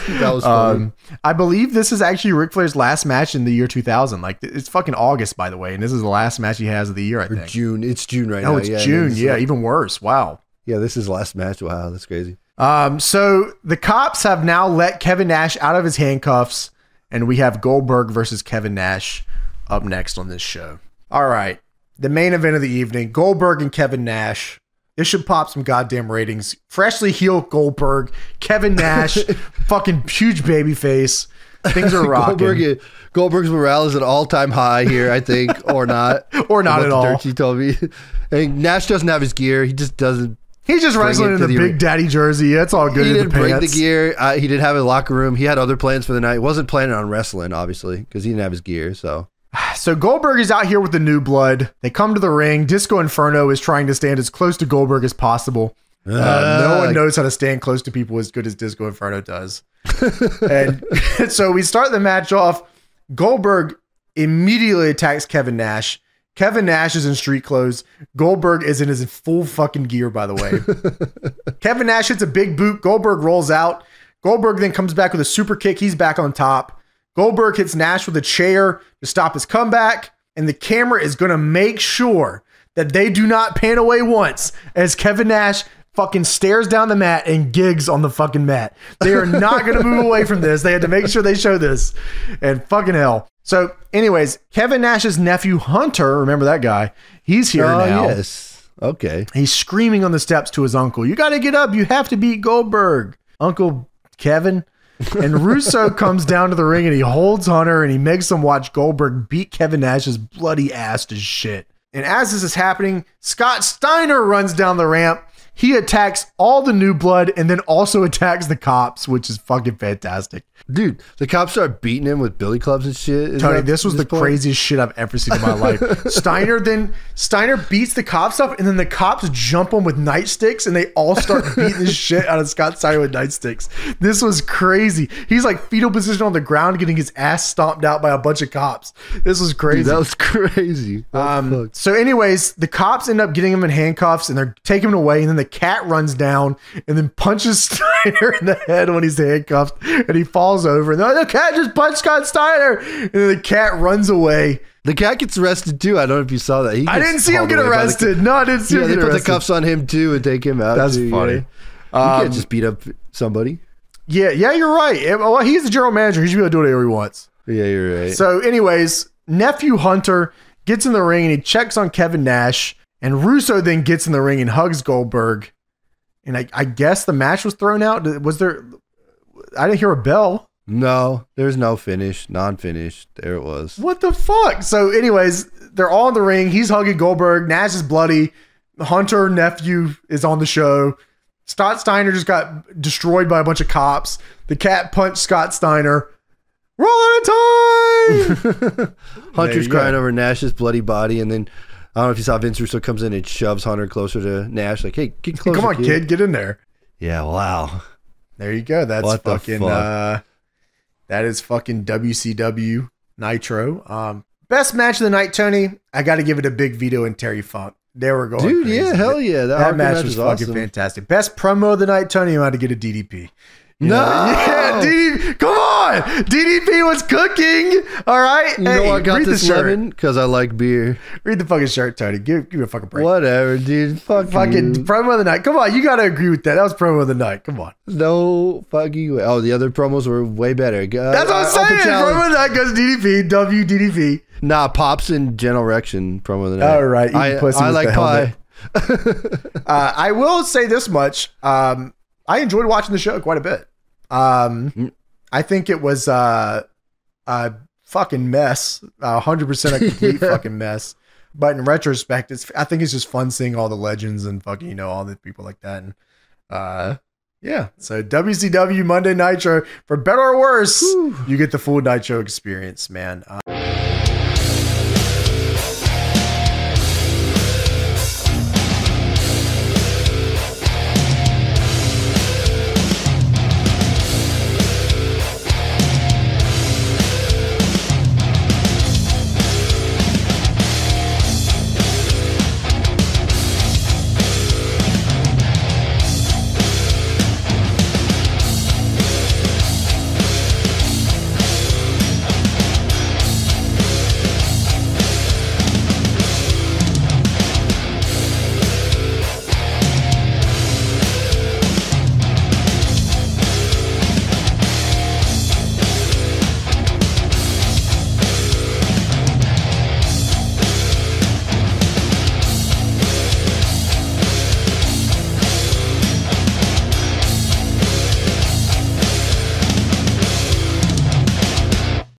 That was funny. I believe this is actually Ric Flair's last match in the year 2000. Like it's fucking August, by the way, and this is the last match he has of the year. I think June. It's June right now. Oh, it's June. Yeah, even worse. Wow. Yeah, this is the last match. Wow, that's crazy. So the cops have now let Kevin Nash out of his handcuffs, and we have Goldberg versus Kevin Nash up next on this show. All right, the main event of the evening: Goldberg and Kevin Nash. This should pop some goddamn ratings. Freshly healed Goldberg, Kevin Nash, fucking huge baby face. Things are rocking. Goldberg's morale is at an all-time high here, I think, or not. Or not at all. Dirt she told me. And Nash doesn't have his gear. He just doesn't. He's just wrestling in the Big Daddy jersey. That's all good. He didn't bring the gear. He didn't have a locker room. He had other plans for the night. He wasn't planning on wrestling, obviously, because he didn't have his gear. So Goldberg is out here with the new blood. They come to the ring. Disco Inferno is trying to stand as close to Goldberg as possible. No one knows how to stand close to people as good as Disco Inferno does. And so we start the match off. Goldberg immediately attacks Kevin Nash. Kevin Nash is in street clothes. Goldberg is in his full fucking gear, by the way. Kevin Nash hits a big boot. Goldberg rolls out. Goldberg then comes back with a super kick. He's back on top. Goldberg hits Nash with a chair to stop his comeback. And the camera is going to make sure that they do not pan away once as Kevin Nash fucking stares down the mat and gigs on the fucking mat. They are not going to move away from this. They had to make sure they show this. And fucking hell. So anyways, Kevin Nash's nephew Hunter, remember that guy? He's here now. Yes. Okay. He's screaming on the steps to his uncle. You got to get up. You have to beat Goldberg. Uncle Kevin. And Russo comes down to the ring and he holds Hunter and he makes him watch Goldberg beat Kevin Nash's bloody ass to shit. And as this is happening, Scott Steiner runs down the ramp. He attacks all the new blood and then also attacks the cops, which is fucking fantastic. Dude, the cops start beating him with billy clubs and shit. Tony, this was the craziest shit I've ever seen in my life. Steiner beats the cops up and then the cops jump him with nightsticks and they all start beating the shit out of Scott Steiner with nightsticks. This was crazy. He's like fetal position on the ground getting his ass stomped out by a bunch of cops. This was crazy. Dude, that was crazy. So anyways, the cops end up getting him in handcuffs and they're taking him away, and then the cat runs down and then punches Steiner in the head when he's handcuffed and he falls over. And the cat just punched Scott Steiner. And then the cat runs away. The cat gets arrested too. I don't know if you saw that. I didn't see him get arrested. No, I didn't see him get arrested. They put the cuffs on him too and take him out. That's too, funny. You can't just beat up somebody. Yeah, you're right. Well, he's the general manager. He should be able to do whatever he wants. Yeah, you're right. So anyways, nephew Hunter gets in the ring and he checks on Kevin Nash. And Russo then gets in the ring and hugs Goldberg. And I guess the match was thrown out. Was there? I didn't hear a bell. No, there's no finish, non-finish. There it was. What the fuck? So anyways, they're all in the ring. He's hugging Goldberg. Nash is bloody. Hunter, nephew, is on the show. Scott Steiner just got destroyed by a bunch of cops. The cat punched Scott Steiner. We're all out of time. Hunter's crying over Nash's bloody body, and then I don't know if you saw Vince Russo comes in and shoves Hunter closer to Nash. Like, hey, get closer. Come on, kid, get in there. Yeah, wow. There you go. That's what fucking. That is fucking WCW Nitro. Best match of the night, Tony. I got to give it a Big Vito and Terry Funk. They were going, dude. crazy. Yeah, hell yeah. That match was fucking awesome. Fantastic. Best promo of the night, Tony. You had to get a DDP. Yeah, DDP. Come on, DDP was cooking. All right. You know I got this lemon because I like beer. Read the fucking shirt, Tony. Give me a fucking break. Whatever, dude. Fucking promo of the night. Come on, you got to agree with that. That was promo of the night. Come on. No fucking way. Oh, the other promos were way better. That's what I'm saying. Promo of the night goes DDP. WDDP. Nah, Pops and General Erection promo of the night. All right. I like pie. I will say this much. I enjoyed watching the show quite a bit. I think it was a fucking mess, 100% a complete fucking mess. But in retrospect, I think it's just fun seeing all the legends and fucking all the people like that. And yeah, so WCW Monday Nitro, for better or worse, you get the full Nitro experience, man.